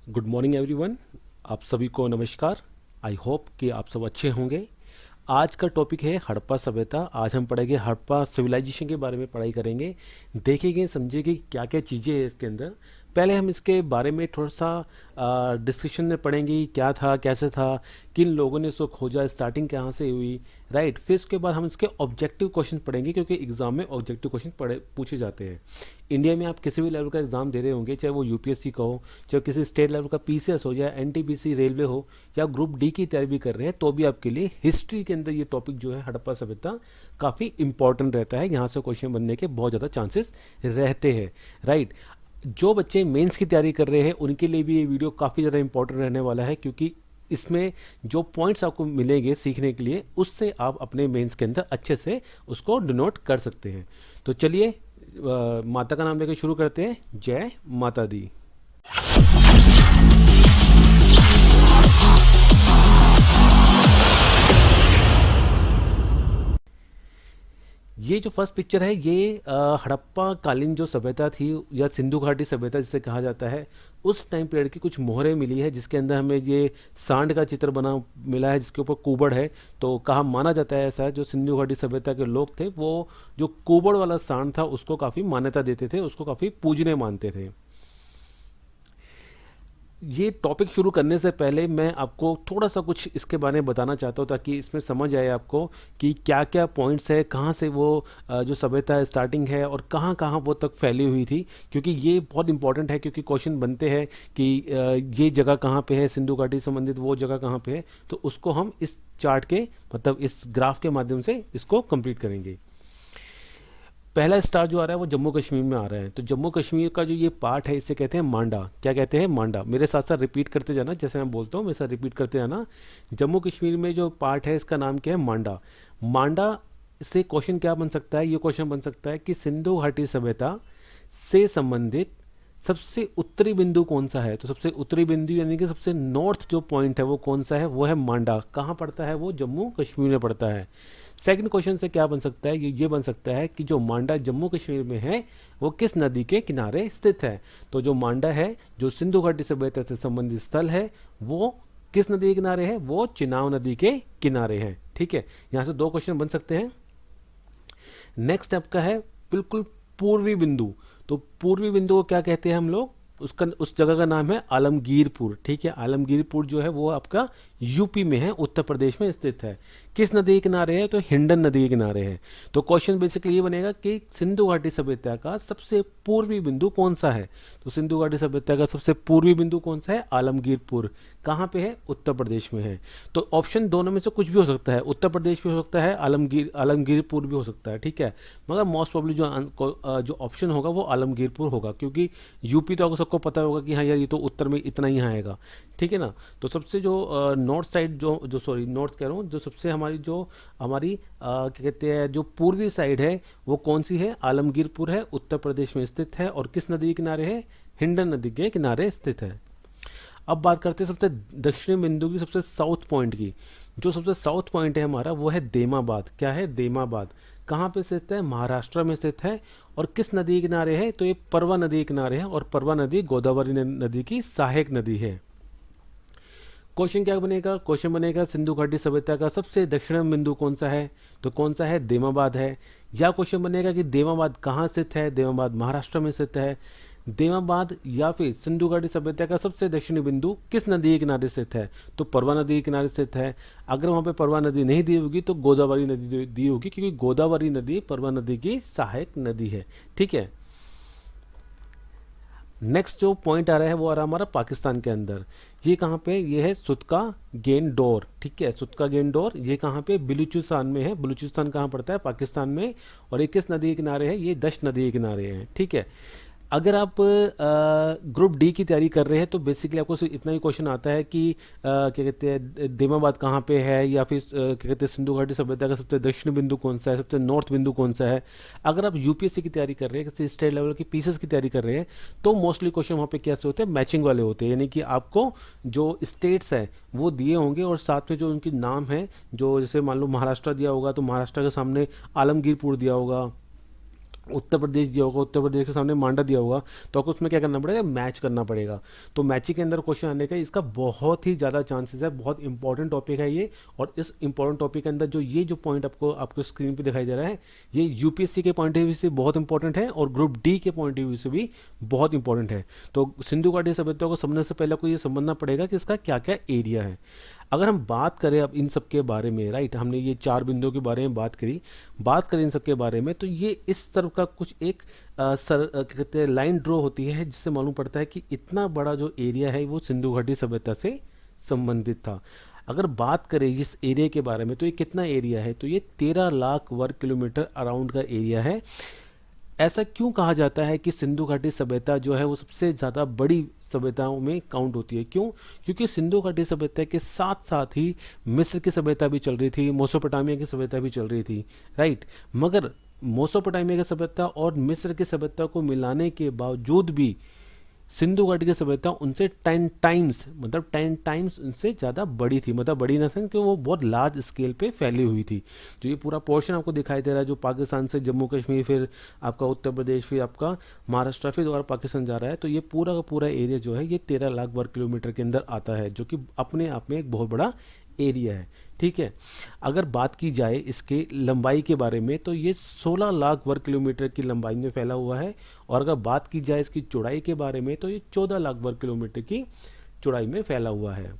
Good morning everyone. आप सभी को नमस्कार। आई होप कि आप सब अच्छे होंगे। आज का टॉपिक है हड़प्पा सभ्यता। आज हम पढ़ेंगे हड़प्पा सिविलाइजेशन के बारे में पढ़ाई करेंगे, देखेंगे समझेंगे क्या क्या चीज़ें हैं इसके अंदर। पहले हम इसके बारे में थोड़ा सा डिस्कशन में पढ़ेंगे, क्या था, कैसे था, किन लोगों ने इसको खोजा, स्टार्टिंग कहाँ से हुई, राइट। फिर उसके बाद हम इसके ऑब्जेक्टिव क्वेश्चन पढ़ेंगे, क्योंकि एग्जाम में ऑब्जेक्टिव क्वेश्चन पूछे जाते हैं। इंडिया में आप किसी भी लेवल का एग्जाम दे रहे होंगे, चाहे वो यूपीएससी का हो, चाहे किसी स्टेट लेवल का पीसीएस हो, या एनटीपीसी रेलवे हो, या ग्रुप डी की तैयारी भी कर रहे हैं, तो भी आपके लिए हिस्ट्री के अंदर ये टॉपिक जो है हड़प्पा सभ्यता काफ़ी इंपॉर्टेंट रहता है। यहाँ से क्वेश्चन बनने के बहुत ज़्यादा चांसेस रहते हैं, राइट। जो बच्चे मेंस की तैयारी कर रहे हैं उनके लिए भी ये वीडियो काफ़ी ज़्यादा इंपॉर्टेंट रहने वाला है, क्योंकि इसमें जो पॉइंट्स आपको मिलेंगे सीखने के लिए, उससे आप अपने मेंस के अंदर अच्छे से उसको डिनोट कर सकते हैं। तो चलिए माता का नाम लेकर शुरू करते हैं। जय माता दी। ये जो फर्स्ट पिक्चर है, ये हड़प्पा कालीन जो सभ्यता थी, या सिंधु घाटी सभ्यता जिसे कहा जाता है, उस टाइम पीरियड की कुछ मोहरें मिली है, जिसके अंदर हमें ये सांड का चित्र बना मिला है, जिसके ऊपर कुबड़ है। तो कहा माना जाता है ऐसा, जो सिंधु घाटी सभ्यता के लोग थे वो जो कुबड़ वाला सांड था उसको काफ़ी मान्यता देते थे, उसको काफ़ी पूजने मानते थे। ये टॉपिक शुरू करने से पहले मैं आपको थोड़ा सा कुछ इसके बारे में बताना चाहता हूँ, ताकि इसमें समझ आए आपको कि क्या क्या पॉइंट्स है, कहाँ से वो जो सभ्यता स्टार्टिंग है और कहाँ कहाँ वो तक फैली हुई थी। क्योंकि ये बहुत इंपॉर्टेंट है, क्योंकि क्वेश्चन बनते हैं कि ये जगह कहाँ पे है, सिंधु घाटी संबंधित वो जगह कहाँ पे है। तो उसको हम इस चार्ट के, मतलब इस ग्राफ के माध्यम से इसको कंप्लीट करेंगे। पहला स्टार जो आ रहा है वो जम्मू कश्मीर में आ रहा है। तो जम्मू कश्मीर का जो ये पार्ट है, इसे कहते हैं मांडा। क्या कहते हैं? मांडा। मेरे साथ साथ रिपीट करते जाना, जैसे मैं बोलता हूँ मेरे साथ रिपीट करते जाना। जम्मू कश्मीर में जो पार्ट है इसका नाम क्या है? मांडा। मांडा से क्वेश्चन क्या बन सकता है? ये क्वेश्चन बन सकता है कि सिंधु घाटी सभ्यता से संबंधित सबसे उत्तरी बिंदु कौन सा है। तो सबसे उत्तरी बिंदु यानी कि सबसे नॉर्थ जो पॉइंट है वो कौन सा है? वो है मांडा। कहाँ पड़ता है वो? जम्मू कश्मीर में पड़ता है। सेकंड क्वेश्चन से क्या बन सकता है? ये बन सकता है कि जो मांडा जम्मू कश्मीर में है वो किस नदी के किनारे स्थित है। तो जो मांडा है, जो सिंधु घाटी सभ्यता से संबंधित स्थल है, वो किस नदी के किनारे है? वो चिनाब नदी के किनारे है। ठीक है, यहाँ से दो क्वेश्चन बन सकते हैं। नेक्स्ट आपका है बिल्कुल पूर्वी बिंदु। तो पूर्वी बिंदु को क्या कहते हैं हम लोग? उसका, उस जगह का नाम है आलमगीरपुर। ठीक है, आलमगीरपुर जो है वो आपका यूपी में है, उत्तर प्रदेश में स्थित है। किस नदी के किनारे है? तो हिंडन नदी के किनारे है। तो क्वेश्चन बेसिकली ये बनेगा कि सिंधु घाटी सभ्यता का सबसे पूर्वी बिंदु कौन सा है। तो सिंधु घाटी सभ्यता का सबसे पूर्वी बिंदु कौन सा है? आलमगीरपुर। कहाँ पे है? उत्तर प्रदेश में है। तो ऑप्शन दोनों में से कुछ भी हो सकता है, उत्तर प्रदेश भी हो सकता है, आलमगीरपुर भी हो सकता है। ठीक है, मगर मोस्ट प्रॉब्ली जो ऑप्शन होगा वो आलमगीरपुर होगा, क्योंकि यूपी तो आपको सबको पता होगा कि हाँ यार ये तो उत्तर में इतना ही आएगा। ठीक है ना। तो सबसे जो नॉर्थ साइड जो जो सॉरी नॉर्थ कह रहा हूँ, जो सबसे हमारी क्या कहते हैं, जो पूर्वी साइड है वो कौन सी है? आलमगीरपुर है, उत्तर प्रदेश में स्थित है। और किस नदी के किनारे है? हिंडन नदी के किनारे स्थित है। अब बात करते हैं सबसे दक्षिणी बिंदु की, सबसे साउथ पॉइंट की। जो सबसे साउथ पॉइंट है हमारा वो है देमाबाद। क्या है? देमाबाद। कहाँ पे स्थित है? महाराष्ट्र में स्थित है। और किस नदी के किनारे है? तो ये परवा नदी के किनारे है, और परवा नदी गोदावरी नदी की सहायक नदी है। क्वेश्चन क्या बनेगा? क्वेश्चन बनेगा सिंधु घाटी सभ्यता का सबसे दक्षिण बिंदु कौन सा है। तो कौन सा है? देमाबाद है। या क्वेश्चन बनेगा कि देमाबाद कहाँ स्थित है। देमाबाद महाराष्ट्र में स्थित है। देमाबाद या फिर सिंधु घाटी सभ्यता का सबसे दक्षिणी बिंदु किस नदी के किनारे स्थित है। तो परवा नदी के किनारे स्थित है। अगर वहाँ पे परवा नदी नहीं दी होगी तो गोदावरी नदी दी होगी, क्योंकि गोदावरी नदी परवा नदी की सहायक नदी है। ठीक है। नेक्स्ट जो पॉइंट आ रहा है वो आ रहा है हमारा पाकिस्तान के अंदर। ये कहाँ पे? ये है सुतका गेंडोर। ठीक है, सुतका गेंडोर ये कहाँ पे? बलूचिस्तान में है। बलूचिस्तान कहाँ पड़ता है? पाकिस्तान में। और ये किस नदी के किनारे है? ये दश नदी के किनारे है। ठीक है। अगर आप ग्रुप डी की तैयारी कर रहे हैं तो बेसिकली आपको सिर्फ इतना ही क्वेश्चन आता है कि क्या कहते हैं, देमाबाद कहाँ पे है, या फिर क्या कहते हैं, सिंधु घाटी सभ्यता का सबसे दक्षिणी बिंदु कौन सा है, सबसे नॉर्थ बिंदु कौन सा है। अगर आप यूपीएससी की तैयारी कर रहे हैं, किसी स्टेट लेवल की पीसीएस की तैयारी कर रहे हैं, तो मोस्टली क्वेश्चन वहाँ पे कैसे होते हैं? मैचिंग वाले होते हैं। यानी कि आपको जो स्टेट्स हैं वो दिए होंगे, और साथ में जो उनके नाम है, जो जैसे मान लो महाराष्ट्र दिया होगा तो महाराष्ट्र के सामने आलमगीरपुर दिया होगा, उत्तर प्रदेश दिया होगा, उत्तर प्रदेश के सामने मांडा दिया होगा, तो आपको उसमें क्या करना पड़ेगा, मैच करना पड़ेगा। तो मैचिंग के अंदर क्वेश्चन आने का इसका बहुत ही ज़्यादा चांसेस है, बहुत इंपॉर्टेंट टॉपिक है ये। और इस इंपॉर्टेंट टॉपिक के अंदर जो ये जो पॉइंट आपको आपको स्क्रीन पे दिखाई दे रहा है, ये यूपीएससी के पॉइंट ऑफ व्यू से बहुत इंपॉर्टेंट है और ग्रुप डी के पॉइंट ऑफ व्यू से भी बहुत इंपॉर्टेंट है। तो सिंधु घाटी सभ्यता को समझने से पहले आपको ये समझना पड़ेगा कि इसका क्या क्या एरिया है। अगर हम बात करें अब इन सब के बारे में, राइट, हमने ये चार बिंदुओं के बारे में बात करें इन सब के बारे में, तो ये इस तरफ का कुछ एक क्या कहते हैं लाइन ड्रॉ होती है, जिससे मालूम पड़ता है कि इतना बड़ा जो एरिया है वो सिंधु घाटी सभ्यता से संबंधित था। अगर बात करें इस एरिया के बारे में, तो ये कितना एरिया है, तो ये 13 लाख वर्ग किलोमीटर अराउंड का एरिया है। ऐसा क्यों कहा जाता है कि सिंधु घाटी सभ्यता जो है वो सबसे ज़्यादा बड़ी सभ्यताओं में काउंट होती है? क्यों? क्योंकि सिंधु घाटी सभ्यता के साथ साथ ही मिस्र की सभ्यता भी चल रही थी, मोसोपोटामिया की सभ्यता भी चल रही थी, राइट। मगर मोसोपोटामिया की सभ्यता और मिस्र की सभ्यता को मिलाने के बावजूद भी सिंधु घाटी की सभ्यता उनसे 10 टाइम्स, मतलब 10 टाइम्स उनसे ज़्यादा बड़ी थी। मतलब बड़ी ना सेंस कि वो बहुत लार्ज स्केल पे फैली हुई थी। जो ये पूरा पोर्शन आपको दिखाई दे रहा है, जो पाकिस्तान से जम्मू कश्मीर, फिर आपका उत्तर प्रदेश, फिर आपका महाराष्ट्र, फिर दोबारा पाकिस्तान जा रहा है, तो ये पूरा का पूरा एरिया जो है ये 13 लाख वर्ग किलोमीटर के अंदर आता है, जो कि अपने आप में एक बहुत बड़ा एरिया है। ठीक है। अगर बात की जाए इसके लंबाई के बारे में, तो ये 16 लाख वर्ग किलोमीटर की लंबाई में फैला हुआ है। और अगर बात की जाए इसकी चौड़ाई के बारे में, तो ये 14 लाख वर्ग किलोमीटर की चौड़ाई में फैला हुआ है।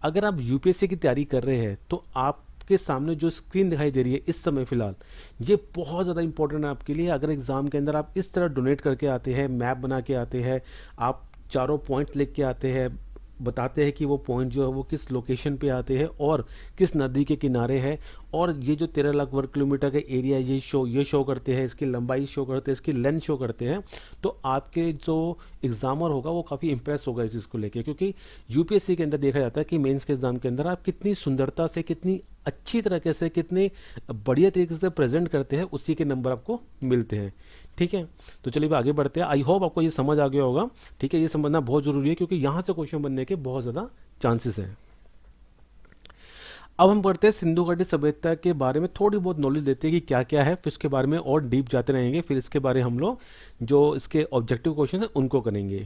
अगर आप यूपीएससी की तैयारी कर रहे हैं, तो आपके सामने जो स्क्रीन दिखाई दे रही है इस समय फिलहाल, ये बहुत ज़्यादा इंपॉर्टेंट है आपके लिए। अगर एग्ज़ाम के अंदर आप इस तरह डोनेट करके आते हैं, मैप बना के आते हैं, आप चारों पॉइंट लिख के आते हैं, बताते हैं कि वो पॉइंट जो है वो किस लोकेशन पे आते हैं और किस नदी के किनारे है, और ये जो 13 लाख वर्ग किलोमीटर का एरिया ये शो करते हैं, इसकी लंबाई शो करते हैं, इसकी लेंथ शो करते हैं, तो आपके जो एग्जामर होगा वो काफ़ी इंप्रेस होगा इस चीज़ को लेके। क्योंकि यूपीएससी के अंदर देखा जाता है कि मेंस के एग्जाम के अंदर आप कितनी सुंदरता से, कितनी अच्छी तरीके से, कितने बढ़िया तरीके से प्रेजेंट करते हैं, उसी के नंबर आपको मिलते हैं। ठीक है। तो चलिए आगे बढ़ते हैं। आई होप आपको ये समझ आ गया होगा। ठीक है, ये समझना बहुत ज़रूरी है क्योंकि यहाँ से क्वेश्चन बनने के बहुत ज़्यादा चांसेस हैं। अब हम पढ़ते हैं सिंधु घाटी सभ्यता के बारे में, थोड़ी बहुत नॉलेज देते हैं कि क्या क्या है, फिर इसके बारे में और डीप जाते रहेंगे। फिर इसके बारे हम लोग जो इसके ऑब्जेक्टिव क्वेश्चन है उनको करेंगे।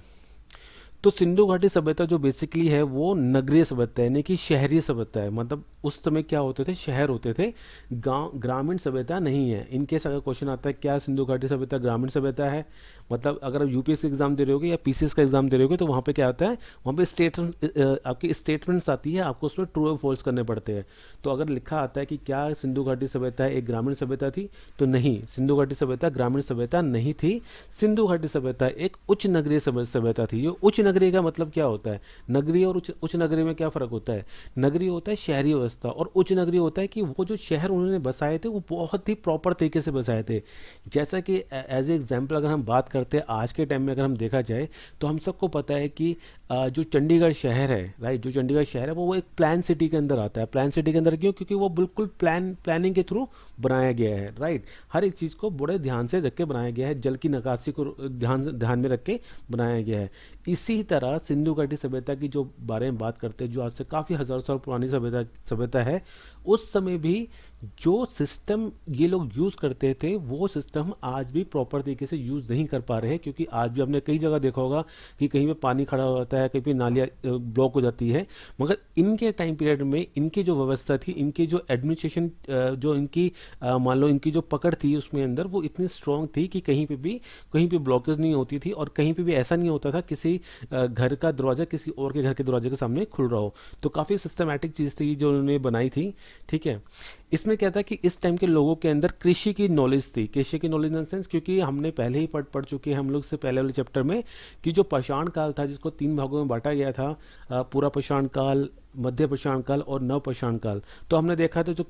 तो सिंधु घाटी सभ्यता जो बेसिकली है वो नगरीय सभ्यता है, यानी कि शहरी सभ्यता है। मतलब उस समय क्या होते थे, शहर होते थे, गांव, ग्रामीण सभ्यता नहीं है। इनकेस अगर क्वेश्चन आता है क्या सिंधु घाटी सभ्यता ग्रामीण सभ्यता है, मतलब अगर आप यूपीएससी एग्जाम दे रहे होगे या पीसीएस का एग्जाम दे रहे होगे, तो वहाँ पे क्या आता है, वहाँ पे आपकी स्टेटमेंट्स आती है, आपको उसमें ट्रू और फॉल्स करने पड़ते हैं। तो अगर लिखा आता है कि क्या सिंधु घाटी सभ्यता एक ग्रामीण सभ्यता थी, तो नहीं, सिंधु घाटी सभ्यता ग्रामीण सभ्यता नहीं थी। सिंधु घाटी सभ्यता एक उच्च नगरीय सभ्यता थी। ये उच्च नगरीय का मतलब क्या होता है, नगरीय और उच्च नगरीय में क्या फर्क होता है? नगरीय होता है शहरी व्यवस्था, और उच्च नगरीय होता है कि वो जो शहर उन्होंने बसाए थे वो बहुत ही प्रॉपर तरीके से बसाए थे। जैसा कि एज ए एग्जाम्पल अगर हम बात करते हैं आज के टाइम में, अगर हम देखा जाए तो हम सबको पता है कि जो चंडीगढ़ शहर है, राइट, जो चंडीगढ़ शहर है वो एक प्लान सिटी के अंदर आता है। प्लान सिटी के अंदर क्यों? क्योंकि वो बिल्कुल प्लानिंग के थ्रू बनाया गया है, राइट। हर एक चीज़ को बड़े ध्यान से रख के बनाया गया है, जल की निकासी को ध्यान में रख के बनाया गया है। इसी तरह सिंधु घाटी सभ्यता की जो बारे में बात करते हैं, जो आज से काफ़ी हज़ारों साल पुरानी सभ्यता है, उस समय भी जो सिस्टम ये लोग यूज़ करते थे वो सिस्टम आज भी प्रॉपर तरीके से यूज़ नहीं कर पा रहे हैं। क्योंकि आज भी हमने कई जगह देखा होगा कि कहीं पे पानी खड़ा हो जाता है, कहीं पे नालियाँ ब्लॉक हो जाती है। मगर इनके टाइम पीरियड में इनकी जो व्यवस्था थी, इनकी जो एडमिनिस्ट्रेशन, जो इनकी मान लो इनकी जो पकड़ थी उसमें अंदर, वो इतनी स्ट्रांग थी कि कहीं पे ब्लॉकेज नहीं होती थी, और कहीं पे भी ऐसा नहीं होता था किसी घर का दरवाज़ा किसी और के घर के दरवाजे के सामने खुल रहा हो। तो काफ़ी सिस्टमैटिक चीज़ थी जो उन्होंने बनाई थी। ठीक है। इसमें क्या था कि इस टाइम के लोगों के अंदर कृषि की नॉलेज थी। कृषि की नॉलेज इन सेंस, क्योंकि हमने पहले ही पढ़ चुके हैं हम लोग से पहले वाले चैप्टर में कि जो पाषाण काल था, जिसको 3 भागों में बांटा गया था, पूरा पाषाण काल, मध्य पाषाण काल और नव पाषाण काल। तो हमने देखा था जो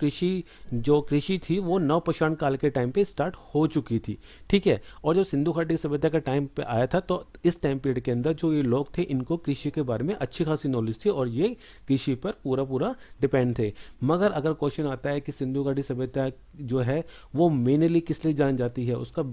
कृषि थी वो नव पाषाण काल के टाइम पे स्टार्ट हो चुकी थी। ठीक है। और जो सिंधु घाटी सभ्यता का टाइम पे आया था, तो इस टाइम पीरियड के अंदर जो ये लोग थे, इनको कृषि के बारे में अच्छी खासी नॉलेज थी और ये कृषि पर पूरा डिपेंड थे। मगर अगर क्वेश्चन आता है कि सिंधु घाटी सभ्यता जो है वो मेनली किस लिए जान जाती है, उसका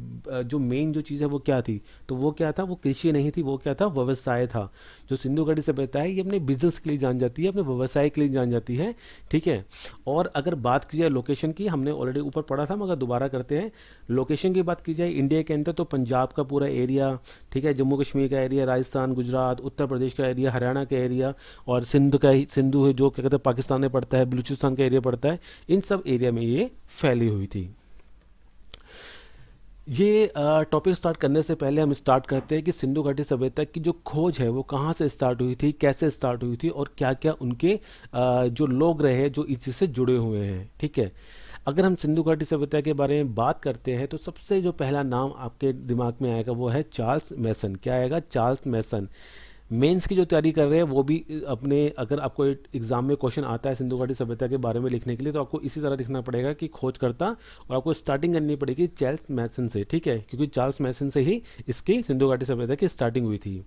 जो मेन जो चीज़ है वो क्या थी, तो वो क्या था, वो कृषि नहीं थी, वो क्या था, व्यवसाय था। जो सिंधु घाटी सभ्यता है ये अपने बिजनेस के लिए जान जाती है, अपने व्यवसाय के लिए जानी जाती है। ठीक है, और अगर बात की जाए लोकेशन की, हमने ऑलरेडी ऊपर पढ़ा था मगर दोबारा करते हैं। लोकेशन की बात की जाए इंडिया के अंदर तो पंजाब का पूरा एरिया, ठीक है, जम्मू कश्मीर का एरिया, राजस्थान, गुजरात, उत्तर प्रदेश का एरिया, हरियाणा का एरिया, और सिंधु है जो क्या कहते हैं पाकिस्तान में पड़ता है, बलूचिस्तान का एरिया पड़ता है, इन सब एरिया में ये फैली हुई थी। ये टॉपिक स्टार्ट करने से पहले हम स्टार्ट करते हैं कि सिंधु घाटी सभ्यता की जो खोज है वो कहाँ से स्टार्ट हुई थी, कैसे स्टार्ट हुई थी, और क्या क्या उनके जो लोग रहे जो इसी से जुड़े हुए हैं। ठीक है, अगर हम सिंधु घाटी सभ्यता के बारे में बात करते हैं तो सबसे जो पहला नाम आपके दिमाग में आएगा वो है चार्ल्स मैसन। क्या आएगा? चार्ल्स मैसन। मेंस की जो तैयारी कर रहे हैं वो भी अपने, अगर आपको एग्जाम में क्वेश्चन आता है सिंधु घाटी सभ्यता के बारे में लिखने के लिए तो आपको इसी तरह लिखना पड़ेगा कि खोजकर्ता, और आपको स्टार्टिंग करनी पड़ेगी चार्ल्स मैसन से। ठीक है, क्योंकि चार्ल्स मैसन से ही इसकी सिंधु घाटी सभ्यता की स्टार्टिंग हुई थी।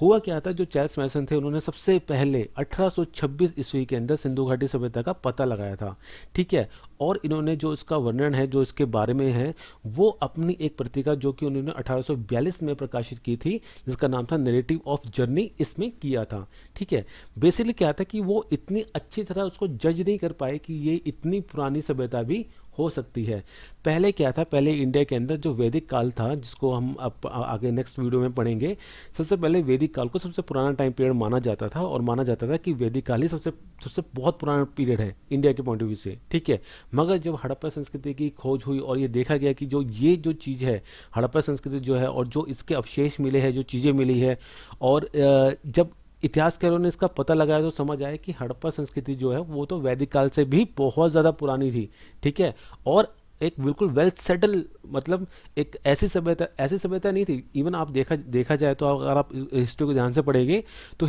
हुआ क्या था, जो चार्ल्स मैसन थे उन्होंने सबसे पहले 1826 ईस्वी के अंदर सिंधु घाटी सभ्यता का पता लगाया था। ठीक है, और इन्होंने जो इसका वर्णन है, जो इसके बारे में है, वो अपनी एक पत्रिका जो कि उन्होंने 1842 में प्रकाशित की थी, जिसका नाम था नैरेटिव ऑफ जर्नी, इसमें किया था। ठीक है, बेसिकली क्या था कि वो इतनी अच्छी तरह उसको जज नहीं कर पाए कि ये इतनी पुरानी सभ्यता भी हो सकती है। पहले क्या था, पहले इंडिया के अंदर जो वैदिक काल था, जिसको हम अब आगे नेक्स्ट वीडियो में पढ़ेंगे, सबसे पहले वैदिक काल को सबसे पुराना टाइम पीरियड माना जाता था, और माना जाता था कि वैदिक काल ही सबसे सबसे बहुत पुराना पीरियड है इंडिया के पॉइंट ऑफ व्यू से। ठीक है, मगर जब हड़प्पा संस्कृति की खोज हुई और ये देखा गया कि ये जो चीज़ है हड़प्पा संस्कृति जो है, और जो इसके अवशेष मिले हैं, जो चीज़ें मिली है, और जब इतिहासकारों ने इसका पता लगाया तो समझ आया कि हड़प्पा संस्कृति जो है वो तो वैदिक काल से भी बहुत ज़्यादा पुरानी थी। ठीक है, और एक बिल्कुल वेल सेटल, मतलब एक ऐसी सभ्यता नहीं थी। इवन आप देखा जाए तो अगर आप हिस्ट्री को ध्यान से पढ़ेंगे तो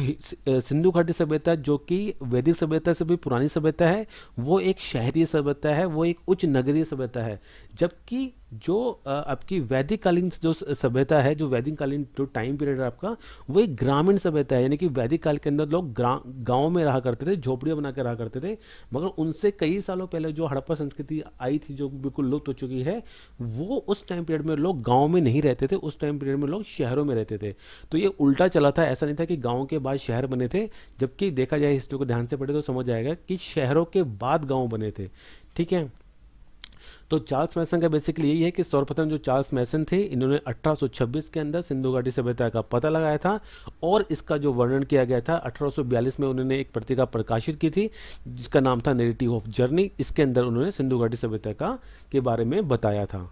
सिंधु घाटी सभ्यता जो कि वैदिक सभ्यता से भी पुरानी सभ्यता है, वो एक शहरी सभ्यता है, वो एक उच्च नगरीय सभ्यता है। जबकि जो आपकी वैदिक कालीन जो सभ्यता है, जो वैदिक कालीन जो टाइम पीरियड है आपका, वो एक ग्रामीण सभ्यता है। यानी कि वैदिक काल के अंदर लोग गाँव में रहा करते थे, झोपड़ियाँ बना कर रहा करते थे। मगर उनसे कई सालों पहले जो हड़प्पा संस्कृति आई थी, जो बिल्कुल लुप्त हो चुकी है, वो उस टाइम पीरियड में लोग गाँव में नहीं रहते थे, उस टाइम पीरियड में लोग शहरों में रहते थे। तो ये उल्टा चला था, ऐसा नहीं था कि गाँव के बाद शहर बने थे। जबकि देखा जाए हिस्ट्री को ध्यान से पढ़े तो समझ आएगा कि शहरों के बाद गाँव बने थे। ठीक है, तो चार्ल्स मैसन का बेसिकली यही है कि सर्वप्रथम जो चार्ल्स मैसन थे, इन्होंने 1826 के अंदर सिंधु घाटी सभ्यता का पता लगाया था, और इसका जो वर्णन किया गया था 1842 में उन्होंने एक पत्रिका प्रकाशित की थी जिसका नाम था नैरेटिव ऑफ जर्नी। इसके अंदर उन्होंने सिंधु घाटी सभ्यता का के बारे में बताया था।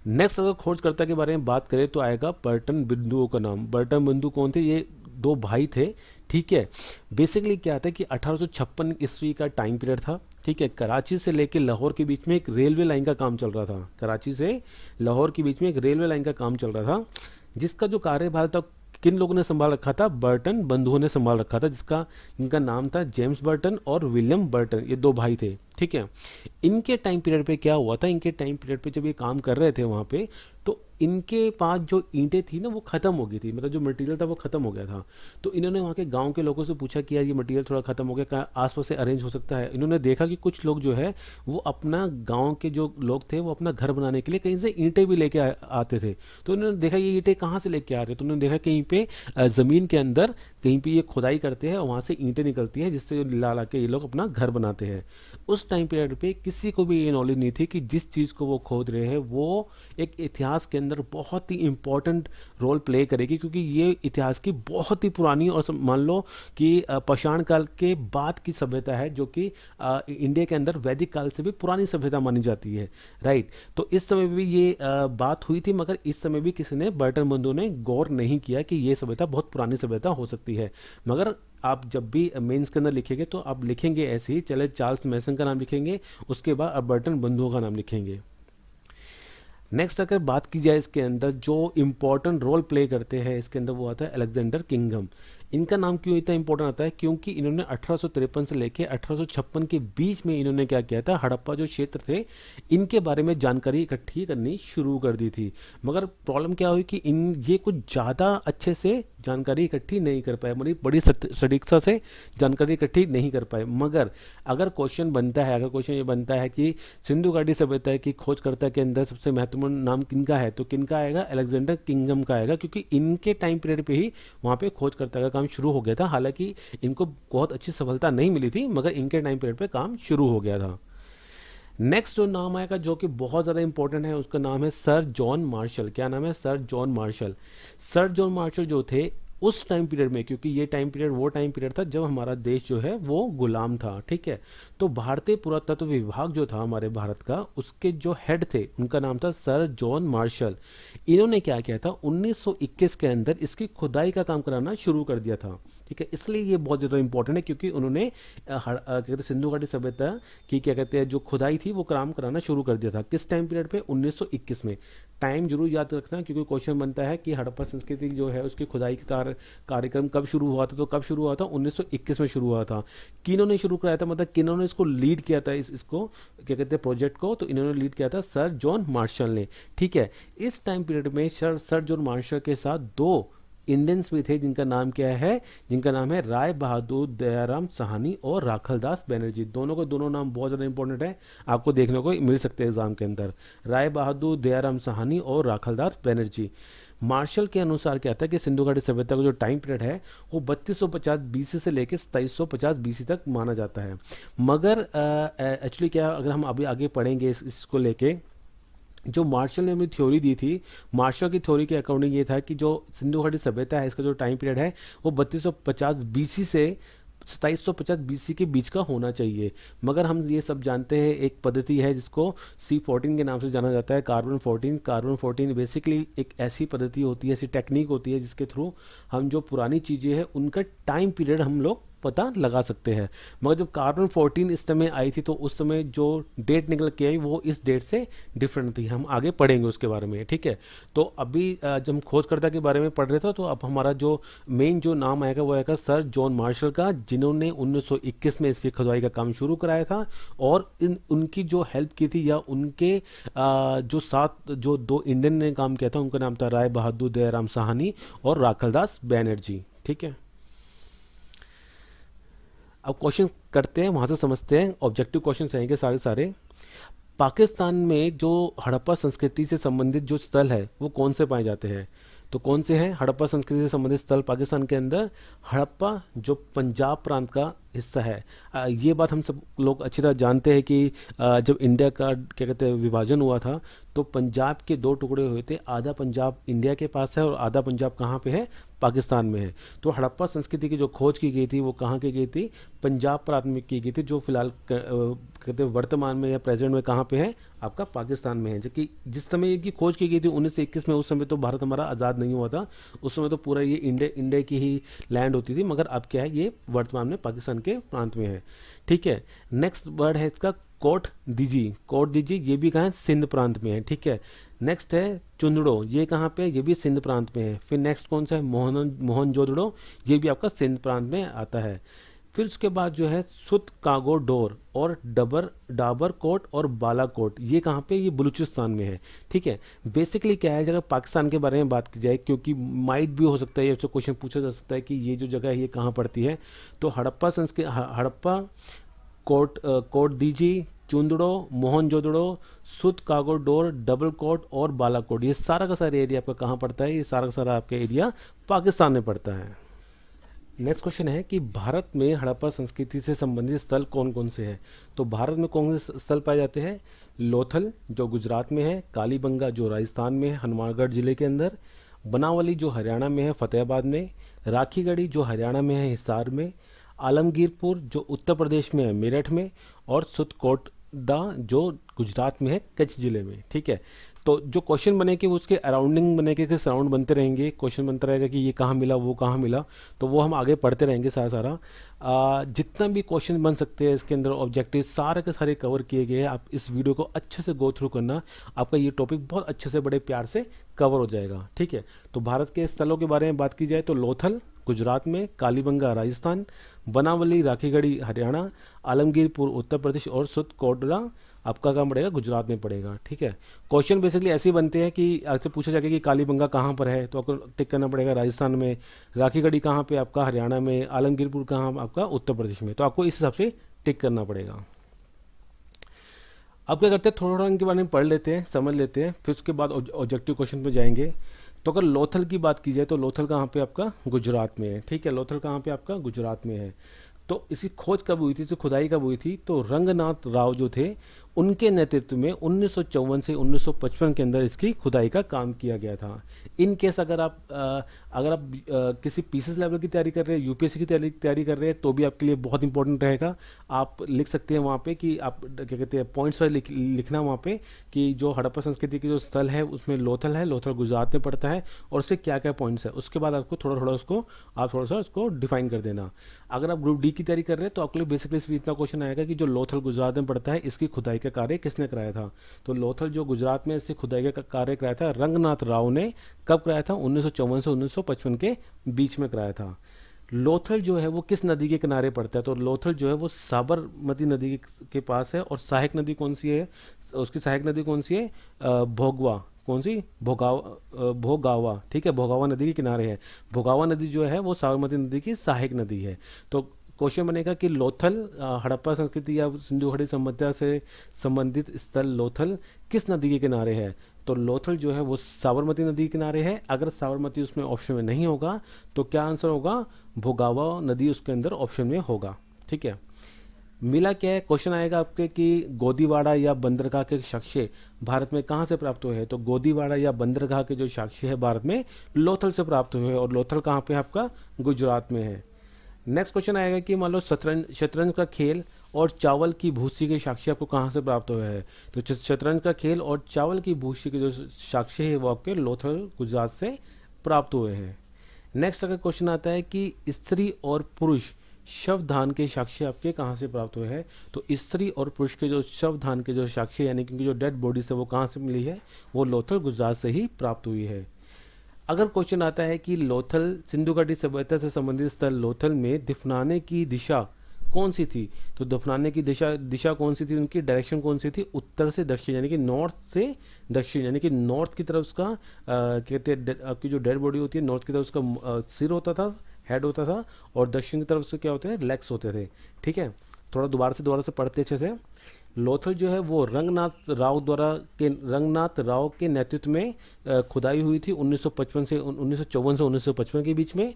नेक्स्ट अगर खोजकर्ता के बारे में बात करें तो आएगा बर्टन बिंदुओं का नाम। बर्टन बिंदु कौन थे? ये दो भाई थे। ठीक है, बेसिकली क्या था कि 1856 ईस्वी का टाइम पीरियड था। ठीक है, कराची से लेकर लाहौर के बीच में एक रेलवे लाइन का काम चल रहा था। कराची से लाहौर के बीच में एक रेलवे लाइन का काम चल रहा था, जिसका जो कार्यभार था किन लोगों ने संभाल रखा था? बर्टन बंधुओं ने संभाल रखा था, जिनका नाम था जेम्स बर्टन और विलियम बर्टन। ये दो भाई थे। ठीक है, इनके टाइम पीरियड पे क्या हुआ था, इनके टाइम पीरियड पे जब ये काम कर रहे थे वहाँ पे, तो इनके पास जो ईंटें थी ना वो ख़त्म हो गई थी, मतलब जो मटेरियल था वो ख़त्म हो गया था। तो इन्होंने वहाँ के गांव के लोगों से पूछा कि यार ये मटेरियल थोड़ा ख़त्म हो गया, क्या आसपास से अरेंज हो सकता है? इन्होंने देखा कि कुछ लोग जो है वो अपना, गांव के जो लोग थे वो अपना घर बनाने के लिए कहीं से ईंटें भी लेके आते थे। तो इन्होंने देखा ये ईंटें कहाँ से लेके आ रहे हैं, तो उन्होंने देखा कहीं पे ज़मीन के अंदर कहीं पे ये खुदाई करते हैं और वहाँ से ईंटें निकलती हैं, जिससे ला ला के ये लोग अपना घर बनाते हैं। उस टाइम पीरियड पे किसी को भी ये नॉलेज नहीं थी कि जिस चीज़ को वो खोद रहे हैं वो एक इतिहास के अंदर बहुत ही इंपॉर्टेंट रोल प्ले करेगी, क्योंकि ये इतिहास की बहुत ही पुरानी और मान लो कि पाषाण काल के बाद की सभ्यता है, जो कि इंडिया के अंदर वैदिक काल से भी पुरानी सभ्यता मानी जाती है। राइट, तो इस समय भी ये बात हुई थी, मगर इस समय भी किसी ने, बर्टन बंधु ने गौर नहीं किया कि ये सभ्यता बहुत पुरानी सभ्यता हो सकती है। मगर आप जब भी मेंस के अंदर लिखेंगे तो आप लिखेंगे ऐसे ही, चले चार्ल्स मैसन का नाम लिखेंगे, उसके बाद अब बर्टन बंधुओं का नाम लिखेंगे। नेक्स्ट अगर बात की जाए इसके अंदर जो इम्पोर्टेंट रोल प्ले करते हैं इसके अंदर, वो आता है अलेक्जेंडर किंगडम। इनका नाम क्यों इतना इंपॉर्टेंट आता है? क्योंकि इन्होंने 1853 से लेकर 1856 के बीच में इन्होंने क्या किया था, हड़प्पा जो क्षेत्र थे इनके बारे में जानकारी इकट्ठी करनी शुरू कर दी थी। मगर प्रॉब्लम क्या हुई कि ये कुछ ज़्यादा अच्छे से जानकारी इकट्ठी नहीं कर पाए, मतलब बड़ी सटीकता से जानकारी इकट्ठी नहीं कर पाए। मगर अगर क्वेश्चन बनता है, अगर क्वेश्चन ये बनता है कि सिंधु घाटी सभ्यता की खोजकर्ता के अंदर सबसे महत्वपूर्ण नाम किनका है, तो किनका आएगा? अलेक्जेंडर किंगडम का आएगा, क्योंकि इनके टाइम पीरियड पे ही वहाँ पे खोजकर्ता का काम शुरू हो गया था। हालांकि इनको बहुत अच्छी सफलता नहीं मिली थी, मगर इनके टाइम पीरियड पे काम शुरू हो गया था। नेक्स्ट जो नाम आएगा जो कि बहुत ज़्यादा इंपॉर्टेंट है, उसका नाम है सर जॉन मार्शल। क्या नाम है? Sir John Marshall. Sir John Marshall जो थे उस टाइम पीरियड में, क्योंकि ये टाइम पीरियड वो टाइम पीरियड था जब हमारा देश जो है वो गुलाम था, ठीक है। तो भारतीय पुरातत्व विभाग जो था हमारे भारत का, उसके जो हेड थे उनका नाम था सर जॉन मार्शल। इन्होंने क्या किया था, 1921 के अंदर इसकी खुदाई का काम कराना शुरू कर दिया था, ठीक है। इसलिए ये बहुत ज़्यादा इंपॉर्टेंट है, क्योंकि उन्होंने क्या कहते हैं, सिंधु घाटी सभ्यता की क्या कहते हैं जो खुदाई थी वो काम कराना शुरू कर दिया था। किस टाइम पीरियड पे? 1921 में। टाइम जरूर याद रखना, क्योंकि क्वेश्चन बनता है कि हड़प्पा संस्कृति जो है उसकी खुदाई का कार्यक्रम कब शुरू हुआ था। तो कब शुरू हुआ था? 1921 में शुरू हुआ था। किन्होंने शुरू कराया था, मतलब किन्होंने इसको लीड किया था, इसको क्या कहते हैं प्रोजेक्ट को? तो इन्होंने लीड किया था सर जॉन मार्शल ने, ठीक है। इस टाइम पीरियड में सर जॉन मार्शल के साथ दो इंडियंस भी थे, जिनका नाम क्या है? जिनका नाम है राय बहादुर दयाराम साहनी और राखलदास बनर्जी। दोनों को दोनों नाम बहुत ज़्यादा इंपॉर्टेंट है, आपको देखने को मिल सकते हैं एग्जाम के अंदर। राय बहादुर दयाराम साहनी और राखलदास बनर्जी। मार्शल के अनुसार क्या था कि सिंधु घाटी सभ्यता का जो टाइम पीरियड है वो 3250 बीसी से लेकर 2750 बीसी तक माना जाता है। मगर एक्चुअली क्या, अगर हम अभी आगे पढ़ेंगे इसको लेके, जो मार्शल ने अपनी थ्योरी दी थी, मार्शल की थ्योरी के अकॉर्डिंग ये था कि जो सिंधु घाटी सभ्यता है इसका जो टाइम पीरियड है वो 3250 बीसी से 2750 बीसी के बीच का होना चाहिए। मगर हम ये सब जानते हैं, एक पद्धति है जिसको C14 के नाम से जाना जाता है, कार्बन 14 बेसिकली एक ऐसी पद्धति होती है, ऐसी टेक्निक होती है जिसके थ्रू हम जो पुरानी चीज़ें हैं उनका टाइम पीरियड हम लोग पता लगा सकते हैं। मगर जब कार्बन 14 इस समय आई थी तो उस समय जो डेट निकल के आई वो इस डेट से डिफरेंट थी। हम आगे पढ़ेंगे उसके बारे में, ठीक है। तो अभी जब हम खोजकर्ता के बारे में पढ़ रहे थे, तो अब हमारा जो मेन जो नाम आएगा वो आएगा सर जॉन मार्शल का, जिन्होंने 1921 में इसकी खुदाई का काम शुरू कराया था। और उनकी जो हेल्प की थी, या उनके जो साथ जो दो इंडियन ने काम किया था, उनका नाम था राय बहादुर दयाराम साहनी और राखलदास बनर्जी, ठीक है। अब क्वेश्चन करते हैं, वहाँ से समझते हैं। ऑब्जेक्टिव क्वेश्चन रहेंगे सारे सारे। पाकिस्तान में जो हड़प्पा संस्कृति से संबंधित जो स्थल है वो कौन से पाए जाते हैं? तो कौन से हैं हड़प्पा संस्कृति से संबंधित स्थल पाकिस्तान के अंदर? हड़प्पा जो पंजाब प्रांत का हिस्सा है। ये बात हम सब लोग अच्छी तरह जानते हैं कि जब इंडिया का क्या कहते हैं विभाजन हुआ था, तो पंजाब के दो टुकड़े हुए थे। आधा पंजाब इंडिया के पास है और आधा पंजाब कहाँ पे है? पाकिस्तान में है। तो हड़प्पा संस्कृति की जो खोज की गई थी वो कहाँ की गई थी? पंजाब प्रांत में की गई थी, जो फिलहाल कहते हैं वर्तमान में या प्रेजेंट में कहाँ पे है? आपका पाकिस्तान में है। जबकि जिस समय इनकी खोज की गई थी 1921 में, उस समय तो भारत हमारा आज़ाद नहीं हुआ था। उस समय तो पूरा ये इंडिया की ही लैंड होती थी। मगर अब क्या है, ये वर्तमान में पाकिस्तान के प्रांत में है, ठीक है। नेक्स्ट वर्ड है इसका कोट दीजी। कोट दीजी ये भी कहाँ है? सिंध प्रांत में है, ठीक है। नेक्स्ट है चुंदड़ो, ये कहाँ पे है? ये भी सिंध प्रांत में है। फिर नेक्स्ट कौन सा है? मोहनजोदड़ो, ये भी आपका सिंध प्रांत में आता है। फिर उसके बाद जो है सुत कागो डोर और डाबर कोट और बालाकोट, ये कहाँ पे? ये बलूचिस्तान में है, ठीक है। बेसिकली क्या है, अगर पाकिस्तान के बारे में बात की जाए, क्योंकि माइट भी हो सकता है ये क्वेश्चन पूछा जा सकता है कि ये जो जगह है ये कहाँ पड़ती है, तो हड़प्पा कोट दीजी, चुंदड़ो, मोहनजोदड़ो, सुत कागोडोर, डबल कोट और बालाकोट, ये सारा का सारा एरिया आपका कहाँ पड़ता है? ये सारा का सारा आपका एरिया पाकिस्तान में पड़ता है। नेक्स्ट क्वेश्चन है कि भारत में हड़प्पा संस्कृति से संबंधित स्थल कौन कौन से हैं? तो भारत में कौन से स्थल पाए जाते हैं? लोथल जो गुजरात में है, कालीबंगा जो राजस्थान में है हनुमानगढ़ जिले के अंदर, बनावली जो हरियाणा में है फतेहाबाद में, राखीगढ़ी जो हरियाणा में है हिसार में, आलमगीरपुर जो उत्तर प्रदेश में है मेरठ में, और सुतकोटदा जो गुजरात में है कच्छ जिले में, ठीक है। तो जो क्वेश्चन बनेंगे वो उसके अराउंडिंग बनेंगे, के सराउंड बनते रहेंगे। क्वेश्चन बनता रहेगा कि ये कहाँ मिला, वो कहाँ मिला, तो वो हम आगे पढ़ते रहेंगे सारा सारा। जितना भी क्वेश्चन बन सकते हैं इसके अंदर ऑब्जेक्टिव सारे के सारे कवर किए गए हैं। आप इस वीडियो को अच्छे से गो थ्रू करना, आपका ये टॉपिक बहुत अच्छे से बड़े प्यार से कवर हो जाएगा, ठीक है। तो भारत के स्थलों के बारे में बात की जाए तो लोथल गुजरात में, कालीबंगा राजस्थान, बनावली राखीगढ़ी हरियाणा, आलमगीरपुर उत्तर प्रदेश और सुतकोटड़ा आपका काम पड़ेगा गुजरात में पड़ेगा, ठीक है। क्वेश्चन बेसिकली ऐसे ही बनते हैं कि आपसे पूछा जाएगा कि कालीबंगा कहाँ पर है, तो आपको टिक करना पड़ेगा राजस्थान में, राखीगढ़ी कहाँ पे आपका हरियाणा में, आलमगीरपुर कहाँ आपका उत्तर प्रदेश में, तो आपको इस हिसाब से टिक करना पड़ेगा। अब क्या करते हैं, थोड़ा थोड़ा इनके बारे में पढ़ लेते हैं, समझ लेते हैं, फिर उसके बाद ऑब्जेक्टिव क्वेश्चन पे जाएंगे। तो अगर लोथल की बात की जाए तो लोथल कहाँ पे आपका गुजरात में है, ठीक है, लोथल कहाँ पे आपका गुजरात में है। तो इसकी खोज कब हुई थी, इसकी खुदाई कब हुई थी, तो रंगनाथ राव जो थे उनके नेतृत्व में 1954 से 1955 के अंदर इसकी खुदाई का काम किया गया था। इन केस अगर आप किसी पीसीएस लेवल की तैयारी कर रहे हैं, यूपीएससी की तैयारी कर रहे हैं, तो भी आपके लिए बहुत इंपॉर्टेंट रहेगा। आप लिख सकते हैं वहाँ पे कि आप क्या कहते हैं पॉइंट्स लिखना वहाँ पे कि जो हड़प्पा संस्कृति के जो स्थल है उसमें लोथल है, लोथल गुजरात में पड़ता है, और उससे क्या क्या पॉइंट्स है, उसके बाद आपको थोड़ा सा उसको डिफाइन कर देना। अगर आप ग्रुप डी की तैयारी कर रहे हैं तो आपके लिए बेसिकली सिर्फ इतना क्वेश्चन आएगा कि जो लोथल गुजरात में पड़ता है इसकी खुदाई का कार्य किसने कराया था। तो लोथल जो गुजरात में इससे खुदाई का कार्य कराया था रंगनाथ राव ने। कब कराया था, 1954 से 1955 के बीच में कराया था। लोथल जो है वो किस नदी के किनारे पड़ता है, तो लोथल जो है वो साबरमती नदी के पास है। और सहायक नदी कौन सी है, उसकी सहायक नदी कौन सी है, भोगवा, कौन सी, भोगावा, ठीक है, भोगावा नदी के किनारे है। भोगावा नदी जो है वो साबरमती नदी की सहायक नदी है। तो क्वेश्चन बनेगा कि लोथल हड़प्पा संस्कृति या सिंधु घाटी सभ्यता से संबंधित स्थल लोथल किस नदी के किनारे है। तो लोथल जो है वो साबरमती नदी के किनारे है। अगर साबरमती उसमें ऑप्शन में नहीं होगा तो क्या आंसर होगा, भोगावा नदी उसके अंदर ऑप्शन में होगा, ठीक है। मिला क्या है, क्वेश्चन आएगा आपके कि गोदीवाड़ा या बंदरगाह के साक्ष्य भारत में कहाँ से प्राप्त हुए हैं। तो गोदीवाड़ा या बंदरगाह के जो साक्ष्य है भारत में लोथल से प्राप्त हुए हैं, और लोथल कहाँ पे है आपका, गुजरात में है। नेक्स्ट क्वेश्चन आएगा कि मान लो शतरंज का खेल और चावल की भूसी के साक्ष्य आपको कहाँ से प्राप्त हुए हैं। तो शतरंज का खेल और चावल की भूसी के जो साक्ष्य है वो आपके लोथल गुजरात से प्राप्त हुए हैं। नेक्स्ट अगर क्वेश्चन आता है कि स्त्री और पुरुष शवदान के साक्ष्य आपके कहाँ से प्राप्त हुए हैं। तो स्त्री और पुरुष के जो शवदान के जो साक्ष्य यानी कि जो डेड बॉडीज है वो कहाँ से मिली है, वो लोथल गुजरात से ही प्राप्त हुई है। अगर क्वेश्चन आता है कि लोथल सिंधु घाटी सभ्यता से संबंधित स्थल लोथल में दफनाने की दिशा कौन सी थी। तो दफनाने की दिशा कौन सी थी, उनकी डायरेक्शन कौन सी थी, उत्तर से दक्षिण यानी कि नॉर्थ से दक्षिण, यानी कि नॉर्थ की तरफ उसका कहते हैं आपकी जो डेड बॉडी होती है नॉर्थ की तरफ उसका सिर होता था, हेड होता था, और दक्षिण की तरफ से क्या होते हैं, लेग्स होते थे, ठीक है। थोड़ा दोबारा से पढ़ते अच्छे से। लोथल जो है वो रंगनाथ राव के नेतृत्व में खुदाई हुई थी 1955 से 1954 से 1955 के बीच में।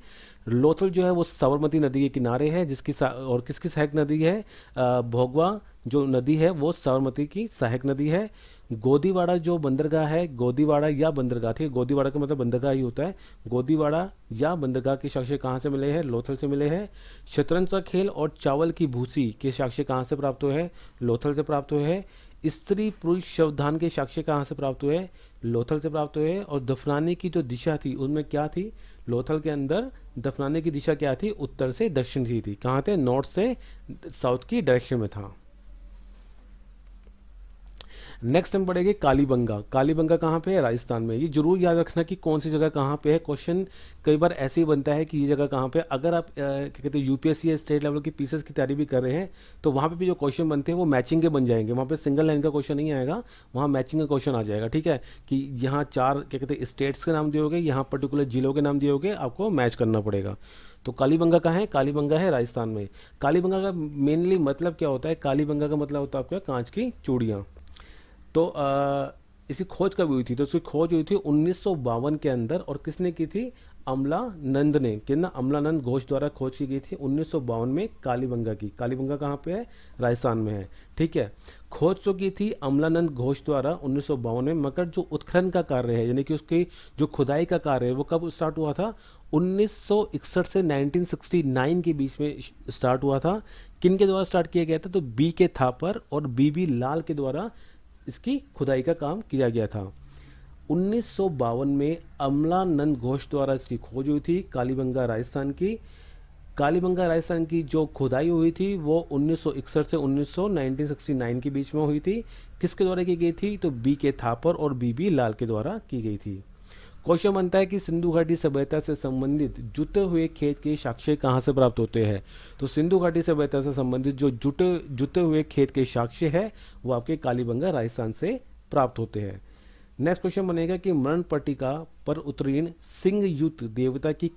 लोथल जो है वो साबरमती नदी के किनारे है, और किसकी सहायक नदी है, भोगवा जो नदी है वो साबरमती की सहायक नदी है। गोदीवाड़ा जो बंदरगाह है, गोदीवाड़ा या बंदरगाह थी, गोदीवाड़ा का मतलब बंदरगाह ही होता है। गोदीवाड़ा या बंदरगाह के साक्ष्य कहाँ से मिले हैं, लोथल से मिले हैं। शतरंज का खेल और चावल की भूसी के साक्ष्य कहाँ से प्राप्त हुए हैं, लोथल से प्राप्त हुए हैं। स्त्री पुरुष शवदान के साक्ष्य कहाँ से प्राप्त हुए हैं, लोथल से प्राप्त हुए हैं। और दफनाने की जो दिशा थी उनमें क्या थी, लोथल के अंदर दफनाने की दिशा क्या थी, उत्तर से दक्षिण की थी। कहाँ थे, नॉर्थ से साउथ की डायरेक्शन में था। नेक्स्ट हम पढ़ेंगे कालीबंगा। कालीबंगा कहाँ पे है, राजस्थान में। ये जरूर याद रखना कि कौन सी जगह कहाँ पे है। क्वेश्चन कई बार ऐसे ही बनता है कि ये जगह कहाँ पे है। अगर आप क्या कहते हैं यूपीएससी या स्टेट लेवल की पीसीएस की तैयारी भी कर रहे हैं तो वहाँ पे भी जो क्वेश्चन बनते हैं वो मैचिंग के बन जाएंगे। वहाँ पे सिंगल लाइन का क्वेश्चन नहीं आएगा, वहाँ मैचिंग का क्वेश्चन आ जाएगा, ठीक है। कि यहाँ चार क्या कहते हैं स्टेट्स के नाम दिए होंगे, यहाँ पर्टिकुलर जिलों के नाम दिए होंगे, आपको मैच करना पड़ेगा। तो कालीबंगा कहाँ है, कालीबंगा है राजस्थान में। कालीबंगा का मेनली मतलब क्या होता है, कालीबंगा का मतलब होता है आपका कांच की चूड़ियाँ। तो इसकी खोज कब हुई थी, तो इसकी खोज हुई थी 1952 के अंदर, और किसने की थी, अमलानंद ने, कितना, अमलानंद घोष द्वारा खोज की गई थी 1952 में कालीबंगा की। कालीबंगा कहाँ पे है, राजस्थान में है, ठीक है। खोज तो की थी अमलानंद घोष द्वारा 1952 में, मगर जो उत्खनन का कार्य है यानी कि उसकी जो खुदाई का कार्य है वो कब स्टार्ट हुआ था, 1961 से 1969 के बीच में स्टार्ट हुआ था। किन के द्वारा स्टार्ट किया गया था, तो बी के थापर और बीबी लाल के द्वारा इसकी खुदाई का काम किया गया था। 1952 में अमलानंद घोष द्वारा इसकी खोज हुई थी कालीबंगा राजस्थान की। कालीबंगा राजस्थान की जो खुदाई हुई थी वो 1961 से 1969 के बीच में हुई थी। किसके द्वारा की गई थी, तो बी के थापर और बीबी लाल के द्वारा की गई थी। क्वेश्चन बनता है कि सिंधु घाटी सभ्यता से संबंधित जुटे हुए खेत के साक्ष्य कहाँ से प्राप्त होते हैं। तो सिंधु घाटी सभ्यता से संबंधित जो जुटे हुए खेत के साक्ष्य है वो आपके कालीबंगा राजस्थान से प्राप्त होते हैं। नेक्स्ट क्वेश्चन बनेगा कि मरण पट्टिका पर उत्तीर्ण सिंह युक्त देवता की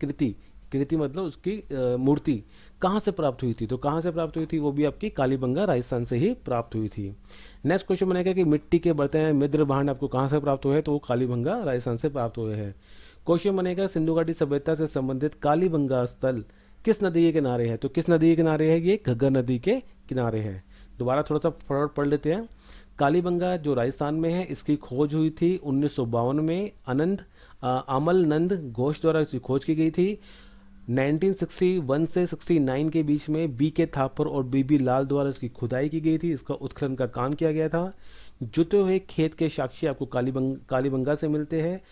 कृति मतलब उसकी मूर्ति कहाँ से प्राप्त हुई थी। तो कहाँ से प्राप्त हुई थी, वो भी आपकी कालीबंगा राजस्थान से ही प्राप्त हुई थी। नेक्स्ट क्वेश्चन बनेगा कि मिट्टी के बर्तन मिद्र भांड आपको कहाँ से प्राप्त हुए हैं, तो वो कालीबंगा राजस्थान से प्राप्त हुए हैं। क्वेश्चन बनेगा सिंधु घाटी सभ्यता से संबंधित कालीबंगा स्थल किस नदी के किनारे है? तो किस नदी के किनारे है? ये घग्गर नदी के किनारे है। दोबारा थोड़ा सा फटाफट पढ़ लेते हैं। कालीबंगा जो राजस्थान में है, इसकी खोज हुई थी 1952 में। अमल नंद घोष द्वारा इसकी खोज की गई थी। 1961 से 69 के बीच में बी के थापर और बीबी लाल द्वारा इसकी खुदाई की गई थी। इसका उत्खनन का काम किया गया था। जुटे हुए खेत के साक्ष्य आपको कालीबंगा से मिलते हैं।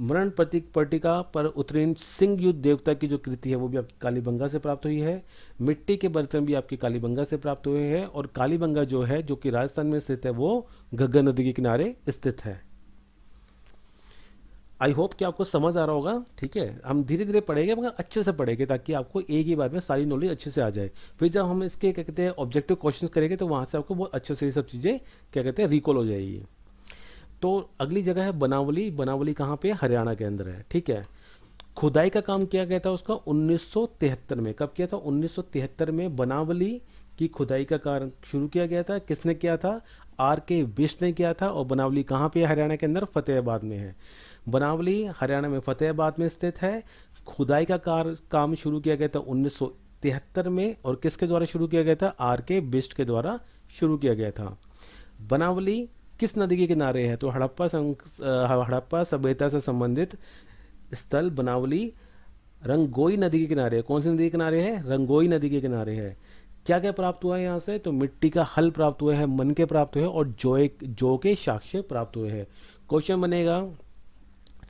मरण प्रतीक पट्टिका पर उत्तीर्ण सिंह युद्ध देवता की जो कृति है वो भी आपकी कालीबंगा से प्राप्त हुई है। मिट्टी के बर्तन भी आपकी कालीबंगा से प्राप्त हुए हैं। और कालीबंगा जो है, जो कि राजस्थान में स्थित है, वो घग्गर नदी के किनारे स्थित है। आई होप कि आपको समझ आ रहा होगा। ठीक है, हम धीरे धीरे पढ़ेंगे मगर अच्छे से पढ़ेंगे ताकि आपको एक ही बार में सारी नॉलेज अच्छे से आ जाए। फिर जब हम इसके क्या कहते हैं ऑब्जेक्टिव क्वेश्चन करेंगे तो वहाँ से आपको बहुत अच्छे से ये सब चीज़ें क्या कहते हैं रिकॉल हो जाएगी। तो अगली जगह है बनावली। बनावली कहाँ पे है? हरियाणा के अंदर है। ठीक है, खुदाई का काम किया गया था उसका 1973 में। कब किया था? 1973 में बनावली की खुदाई का कार्य शुरू किया गया था। किसने किया था? आर के बिष्ट ने किया था। और बनावली कहाँ पे है? हरियाणा के अंदर फतेहाबाद में है। बनावली हरियाणा में फतेहाबाद में स्थित है। खुदाई का काम शुरू किया गया था 1973 में। और किसके द्वारा शुरू किया गया था? आर के बिष्ट के द्वारा शुरू किया गया था। बनावली किस नदी के किनारे है? तो हड़प्पा सभ्यता से संबंधित स्थल बनावली रंगोई नदी के किनारे है। कौन सी नदी के किनारे है? रंगोई नदी के किनारे है। क्या क्या प्राप्त हुआ है यहाँ से? तो मिट्टी का हल प्राप्त हुआ है, मन के प्राप्त हुए हैं और जौ के साक्ष्य प्राप्त हुए हैं। क्वेश्चन बनेगा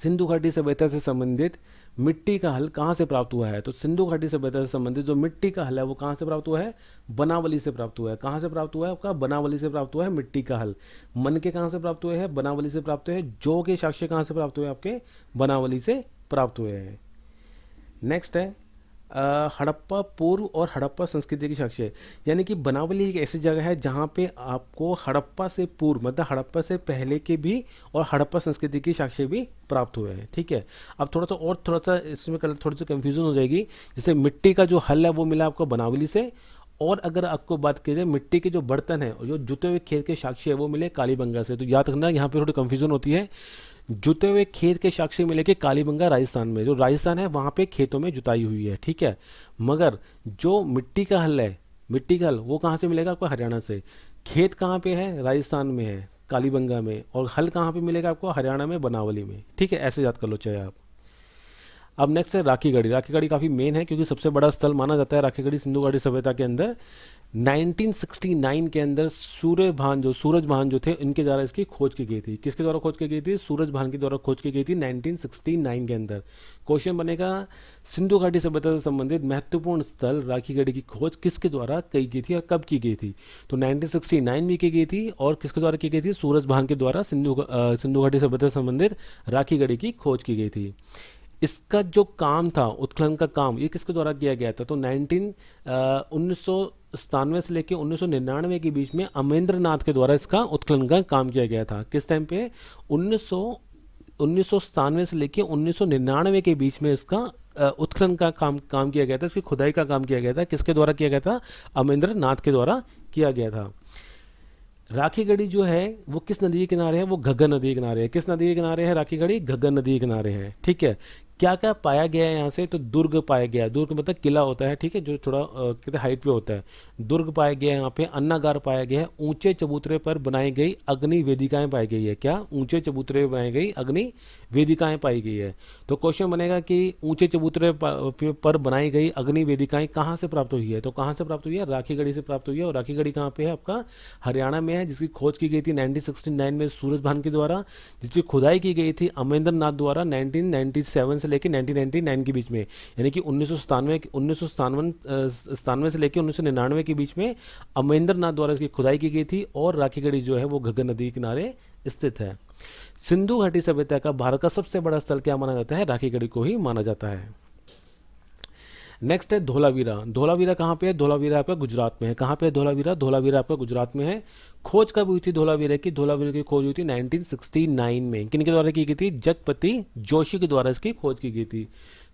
सिंधु घाटी सभ्यता से संबंधित मिट्टी का हल कहाँ से प्राप्त हुआ है? तो सिंधु घाटी सभ्यता से संबंधित जो मिट्टी का हल है वो कहाँ से प्राप्त हुआ है? बनावली से प्राप्त हुआ है। कहाँ से प्राप्त हुआ है? आपका बनावली से प्राप्त हुआ है मिट्टी का हल। मन के कहाँ से प्राप्त हुए हैं? बनावली से प्राप्त हुए हैं। जौ के साक्ष्य कहाँ से प्राप्त हुए? आपके बनावली से प्राप्त हुए हैं। नेक्स्ट है हड़प्पा पूर्व और हड़प्पा संस्कृति की साक्ष्य। यानी कि बनावली एक ऐसी जगह है जहाँ पे आपको हड़प्पा से पूर्व मतलब हड़प्पा से पहले के भी और हड़प्पा संस्कृति की साक्ष्य भी प्राप्त हुए हैं। ठीक है, अब थोड़ा सा इसमें थोड़ी सी कंफ्यूजन हो जाएगी। जैसे मिट्टी का जो हल है वो मिला आपको बनावली से। और अगर आपको बात की जाए मिट्टी के जो बर्तन है और जो जुते हुए खेत के साक्ष्य है वो मिले कालीबंगा से। तो याद रखना यहाँ पे थोड़ी कंफ्यूजन होती है। जुते हुए खेत के साक्ष्य मिले के कालीबंगा राजस्थान में, जो राजस्थान है वहाँ पे खेतों में जुताई हुई है। ठीक है, मगर जो मिट्टी का हल है, मिट्टी का हल वो कहाँ से मिलेगा? आपको हरियाणा से। खेत कहाँ पे है? राजस्थान में है, कालीबंगा में। और हल कहाँ पे मिलेगा आपको? हरियाणा में, बनावली में। ठीक है, ऐसे याद कर लो चाहे आप। अब नेक्स्ट है राखीगढ़ी। राखीगढ़ी काफ़ी मेन है क्योंकि सबसे बड़ा स्थल माना जाता है राखीगढ़ी सिंधु घाटी सभ्यता के अंदर। 1969 के अंदर सूरजभान जो थे इनके द्वारा इसकी खोज की गई थी। किसके द्वारा खोज की गई थी? सूरजभान के द्वारा खोज की गई थी 1969 के अंदर। क्वेश्चन बनेगा सिंधु घाटी सभ्यता से संबंधित महत्वपूर्ण स्थल राखीगढ़ी की खोज किसके द्वारा की गई थी और कब की गई थी? तो 1969 में की गई थी। और किसके द्वारा की गई थी? सूरजभान के द्वारा सिंधु घाटी सभ्यता से संबंधित राखीगढ़ी की खोज की गई थी। इसका जो काम था, उत्खनन का काम, ये किसके द्वारा किया गया था? तो 1997 से लेकर 1999 के बीच में अमरेंद्र नाथ के द्वारा इसका उत्खनन का काम किया गया था। किस टाइम पे? 1997 से लेकर 1999 के बीच में इसका उत्खनन का काम किया गया था। इसकी खुदाई का काम किया गया था। किसके द्वारा किया गया था? अमरेंद्र नाथ के द्वारा किया गया था। राखीगढ़ी जो है वो किस नदी के किनारे है? वो घग्गर नदी के किनारे है। किस नदी के किनारे है राखीगढ़ी? घग्गर नदी के किनारे है। ठीक है, क्या क्या पाया गया है यहाँ से? तो दुर्ग पाया गया। दुर्ग मतलब किला होता है, ठीक है, जो थोड़ा कहते हाइट पे होता है। दुर्ग पाया गया है यहाँ पे। अन्नागार पाया गया है। ऊंचे चबूतरे पर बनाई गई अग्नि वेदिकाएं पाई गई है। क्या? ऊंचे चबूतरे पर बनाई गई अग्नि वेदिकाएं पाई गई है। तो क्वेश्चन बनेगा कि ऊंचे चबूतरे पर बनाई गई अग्नि वेदिकाएं कहाँ से प्राप्त हुई है? तो कहाँ से प्राप्त हुई है? राखीगढ़ी से प्राप्त हुई है। और राखीगढ़ी कहाँ पे है? आपका हरियाणा में है, जिसकी खोज की गई थी 1969 में सूरजभान के द्वारा, जिसकी खुदाई की गई थी अमरेंद्र नाथ द्वारा 1997 से लेकर 1999 के बीच में। यानी कि 1997 से लेकर 1999 के बीच में अमरेंद्र नाथ द्वारा इसकी खुदाई की गई थी। और राखीगढ़ी जो है वो घग्गर नदी के किनारे स्थित है। सिंधु घाटी सभ्यता का भारत का सबसे बड़ा स्थल क्या माना जाता है? राखीगढ़ी को ही माना जाता है। नेक्स्ट है धोलावीरा। धोलावीरा कहाँ पे है? धोलावीरा आपका गुजरात में है। कहाँ पे है धोलावीरा? धोलावीरा आपका गुजरात में है। खोज कब हुई थी धोलावीरा की? धोलावीरा की खोज हुई थी 1969 में। किनके द्वारा की गई थी? जगपति जोशी के द्वारा इसकी खोज की गई थी।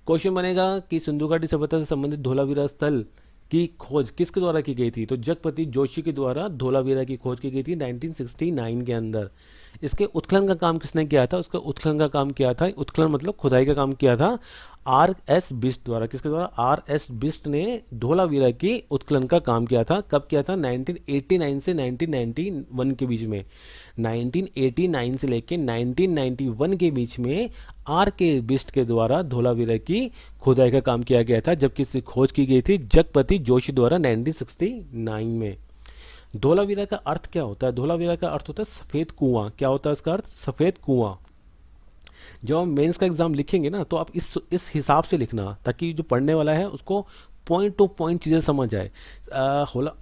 क्वेश्चन बनेगा कि सिंधु घाटी सभ्यता से संबंधित धोलावीरा स्थल की खोज किसके द्वारा की गई थी? तो जगपति जोशी के द्वारा धोलावीरा की खोज की गई थी 1969 के अंदर। इसके उत्खनन का काम किसने किया था? उसका उत्खनन का काम किया था, उत्खनन मतलब खुदाई का काम किया था आर एस बिस्ट द्वारा। किसके द्वारा? आर एस बिस्ट ने धोलावीरा की उत्खनन का काम किया था। कब किया था? 1989 से 1991 के बीच में। 1989 से लेके 1991 के बीच में आर के बिस्ट के द्वारा धोलावीरा की खुदाई का काम किया गया था, जबकि इसकी खोज की गई थी जगपति जोशी द्वारा 1969 में। धोलावीरा का अर्थ क्या होता है? धोलावीरा का अर्थ होता है सफेद कुआं। क्या होता है इसका अर्थ? सफेद कुआं। जब हम मेंस का एग्जाम लिखेंगे ना, तो आप इस हिसाब से लिखना, ताकि जो पढ़ने वाला है उसको पॉइंट टू पॉइंट चीज़ें समझ आए।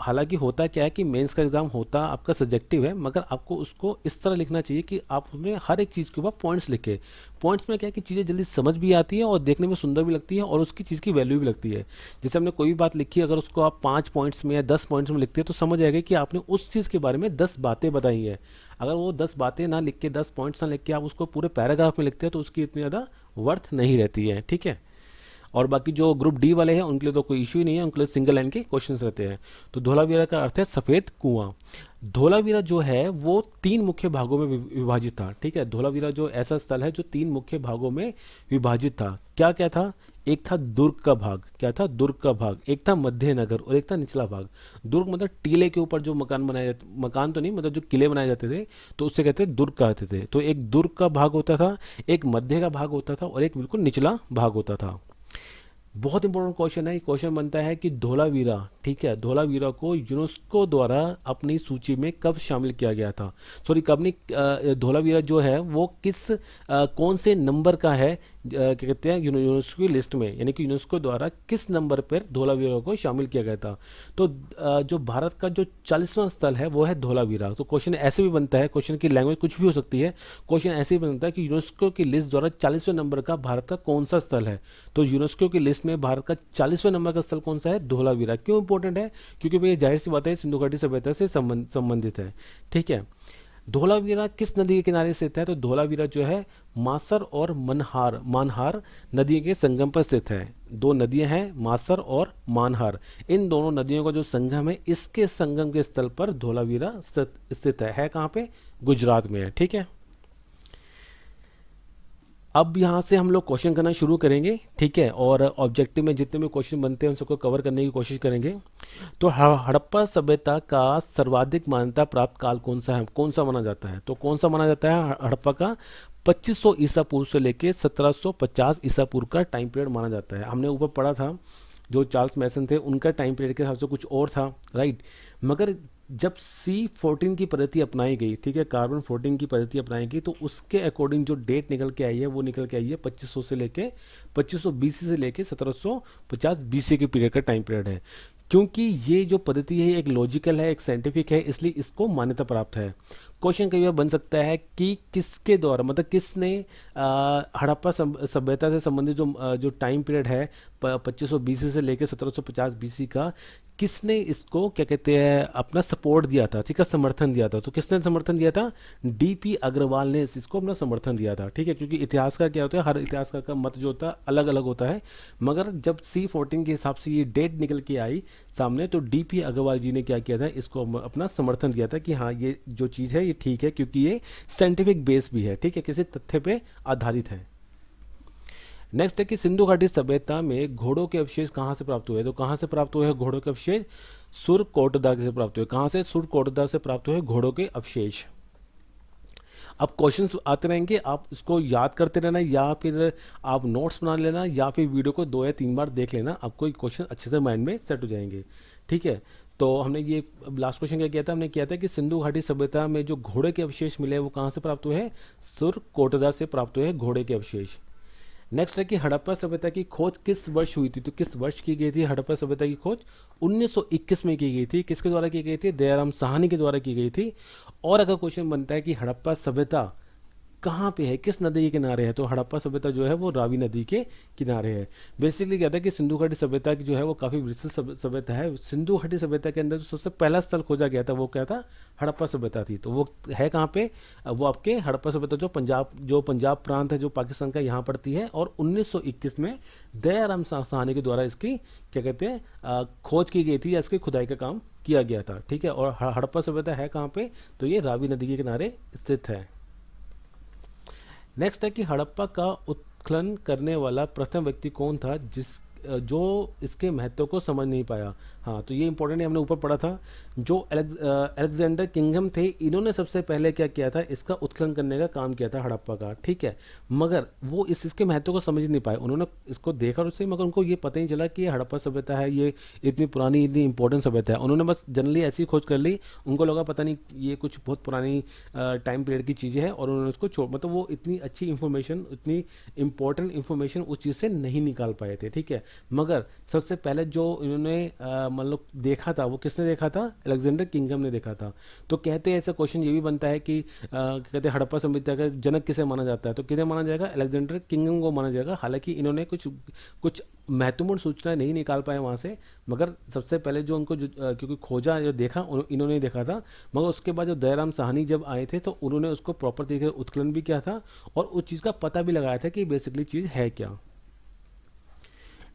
हालांकि होता क्या है कि मेंस का एग्जाम होता आपका सब्जेक्टिव है, मगर आपको उसको इस तरह लिखना चाहिए कि आप उसमें हर एक चीज़ के ऊपर पॉइंट्स लिखे। पॉइंट्स में क्या है कि चीज़ें जल्दी समझ भी आती है और देखने में सुंदर भी लगती है और उसकी चीज़ की वैल्यू भी लगती है। जैसे हमने कोई भी बात लिखी, अगर उसको आप 5 पॉइंट्स में या 10 पॉइंट्स में लिखते हैं तो समझ आएगा कि आपने उस चीज़ के बारे में 10 बातें बताई हैं। अगर वो 10 बातें ना लिख के, 10 पॉइंट्स ना लिख के आप उसको पूरे पैराग्राफ में लिखते हैं तो उसकी इतनी ज़्यादा वर्थ नहीं रहती है। ठीक है। और बाकी जो ग्रुप डी वाले हैं उनके लिए तो कोई इशू ही नहीं है, उनके लिए सिंगल लाइन के क्वेश्चंस रहते हैं। तो धोलावीरा का अर्थ है सफ़ेद कुआं। धोलावीरा जो है वो 3 मुख्य भागों में विभाजित था। ठीक है। धोलावीरा जो ऐसा स्थल है जो 3 मुख्य भागों में विभाजित था। क्या क्या था? एक था दुर्ग का भाग। क्या था? दुर्ग का भाग। एक था मध्य नगर और एक था निचला भाग। दुर्ग मतलब टीले के ऊपर जो मकान बनाए जाते, मकान तो नहीं, मतलब जो किले बनाए जाते थे, तो उससे कहते हैं दुर्ग कहते थे। तो एक दुर्ग का भाग होता था, एक मध्य का भाग होता था और एक बिल्कुल निचला भाग होता था। बहुत इंपॉर्टेंट क्वेश्चन है। क्वेश्चन बनता है कि धोलावीरा, ठीक है, धोलावीरा को यूनेस्को द्वारा अपनी सूची में कब शामिल किया गया था? सॉरी, कब नहीं। धोलावीरा जो है वो कौन से नंबर का है, क्या कहते हैं, यूनेस्को की लिस्ट में, यानी कि यूनेस्को द्वारा किस नंबर पर धोलावीरा को शामिल किया गया था? तो जो भारत का जो 40वां स्थल है वो है धोलावीरा। तो क्वेश्चन ऐसे भी बनता है, क्वेश्चन की लैंग्वेज कुछ भी हो सकती है। क्वेश्चन ऐसे भी बनता है कि यूनेस्को की लिस्ट द्वारा 40वें नंबर का भारत का कौन सा स्थल है? तो यूनेस्को की लिस्ट में भारत का 40वें नंबर का स्थल कौन सा है? धोलावीरा। क्यों इंपॉर्टेंट है? क्योंकि भैया जाहिर सी बात है, सिंधु घाटी सभ्यता से संबंधित है। ठीक है। धोलावीरा किस नदी के किनारे स्थित है? तो धोलावीरा जो है मासर और मानहार नदी के संगम पर स्थित है। 2 नदियां हैं, मासर और मानहार। इन दोनों नदियों का जो संगम है, इसके संगम के स्थल पर धोलावीरा स्थित है कहाँ पे? गुजरात में है। ठीक है। अब यहाँ से हम लोग क्वेश्चन करना शुरू करेंगे। ठीक है। और ऑब्जेक्टिव में जितने भी क्वेश्चन बनते हैं उन सबको कवर करने की कोशिश करेंगे। तो हड़प्पा सभ्यता का सर्वाधिक मान्यता प्राप्त काल कौन सा है, कौन सा माना जाता है? तो कौन सा माना जाता है हड़प्पा का? 2500 ईसा पूर्व से लेके 1750 ईसा पूर्व का टाइम पीरियड माना जाता है। हमने ऊपर पढ़ा था जो चार्ल्स मैसन थे, उनका टाइम पीरियड के हिसाब से कुछ और था, राइट। मगर जब C14 की पद्धति अपनाई गई, ठीक है, कार्बन 14 की पद्धति अपनाई गई, तो उसके अकॉर्डिंग जो डेट निकल के आई है वो निकल के आई है 2500 से लेके 2500 BC से लेके 1750 BC के पीरियड का टाइम पीरियड है। क्योंकि ये जो पद्धति है एक लॉजिकल है, एक साइंटिफिक है, इसलिए इसको मान्यता प्राप्त है। क्वेश्चन कई बार बन सकता है कि किसके द्वारा, मतलब किसने हड़प्पा सभ्यता से संबंधित जो टाइम पीरियड है 2500 BC से लेकर 1750 BC का, किसने इसको क्या कहते हैं अपना सपोर्ट दिया था, ठीक है, समर्थन दिया था? तो किसने समर्थन दिया था? DP अग्रवाल ने इसको अपना समर्थन दिया था। ठीक है। क्योंकि इतिहास का क्या होता है, हर इतिहासकार का मत जो होता है अलग अलग होता है, मगर जब C14 के हिसाब से ये डेट निकल के आई सामने, तो DP अग्रवाल जी ने क्या किया था, इसको अपना समर्थन दिया था कि हाँ ये जो चीज़ है ये ठीक है, क्योंकि ये साइंटिफिक बेस भी है, ठीक है, किसी तथ्य पे आधारित है। नेक्स्ट है कि सिंधु घाटी सभ्यता में घोड़ों के अवशेष कहाँ से प्राप्त हुए? तो कहाँ से प्राप्त हुए हैं घोड़ों के अवशेष? सुरकोटदा से प्राप्त हुए। कहाँ से? सुरकोटदा से प्राप्त हुए घोड़ों के अवशेष। अब क्वेश्चंस आते रहेंगे, आप इसको याद करते रहना, या फिर आप नोट्स बना लेना, या फिर वीडियो को 2 या 3 बार देख लेना, आपको ये क्वेश्चन अच्छे से माइंड में सेट हो जाएंगे। ठीक है। तो हमने ये लास्ट क्वेश्चन क्या किया था? हमने किया था कि सिंधु घाटी सभ्यता में जो घोड़े के अवशेष मिले वो कहाँ से प्राप्त हुए हैं? सुरकोटदा से प्राप्त हुए घोड़े के अवशेष। नेक्स्ट है कि हड़प्पा सभ्यता की खोज किस वर्ष हुई थी? तो किस वर्ष की गई थी हड़प्पा सभ्यता की खोज? 1921 में की गई थी। किसके द्वारा की गई थी? दयाराम साहनी के द्वारा की गई थी। और अगर क्वेश्चन बनता है कि हड़प्पा सभ्यता कहाँ पे है, किस नदी के किनारे है, तो हड़प्पा सभ्यता जो है वो रावी नदी के किनारे है। बेसिकली कहता है कि सिंधु घाटी सभ्यता की जो है वो काफ़ी विकसित सभ्यता है। सिंधु घाटी सभ्यता के अंदर जो सबसे पहला स्थल खोजा गया था वो क्या था, हड़प्पा सभ्यता थी। तो वो है कहाँ पे, वो आपके हड़प्पा सभ्यता जो पंजाब प्रांत है जो पाकिस्तान का, यहाँ पड़ती है। और 1921 में दयाराम साहनी के द्वारा इसकी क्या कहते हैं खोज की गई थी, या इसकी खुदाई का काम किया गया था, ठीक है। और हड़प्पा सभ्यता है कहाँ पे, तो ये रावी नदी के किनारे स्थित है। नेक्स्ट है कि हड़प्पा का उत्खनन करने वाला प्रथम व्यक्ति कौन था जो इसके महत्व को समझ नहीं पाया। हाँ, तो ये इंपॉर्टेंट है, हमने ऊपर पढ़ा था। जो अलेक्जेंडर किंगडम थे, इन्होंने सबसे पहले क्या किया था, इसका उत्खनन करने का काम किया था हड़प्पा का, ठीक है। मगर वो इसके महत्व को समझ नहीं पाए। उन्होंने इसको देखा और उससे, मगर उनको ये पता नहीं चला कि ये हड़प्पा सभ्यता है, ये इतनी पुरानी इतनी इंपॉर्टेंट सभ्यता है। उन्होंने बस जनरली ऐसी खोज कर ली, उनको लगा पता नहीं ये कुछ बहुत पुरानी टाइम पीरियड की चीज़ें हैं, और उन्होंने उसको मतलब वो इतनी अच्छी इन्फॉर्मेशन, इतनी इंपॉर्टेंट इन्फॉर्मेशन उस चीज़ से नहीं निकाल पाए थे, ठीक है। मगर सबसे पहले जो इन्होंने मतलब देखा था, वो किसने देखा था, अलेक्जेंडर किंगडम ने देखा था। तो कहते हैं, ऐसा क्वेश्चन ये भी बनता है कि कहते हैं हड़प्पा सभ्यता का जनक किसे माना जाता है, तो किसे माना जाएगा, अलेक्जेंडर किंगडम को माना जाएगा। हालांकि इन्होंने कुछ महत्वपूर्ण सूचना नहीं निकाल पाए वहाँ से, मगर सबसे पहले जो उनको क्योंकि खोजा, जो देखा इन्होंने देखा था। मगर उसके बाद जो दयाराम साहनी जब आए थे, तो उन्होंने उसको प्रॉपर तरीके से उत्खनन भी किया था, और उस चीज़ का पता भी लगाया था कि बेसिकली चीज़ है क्या।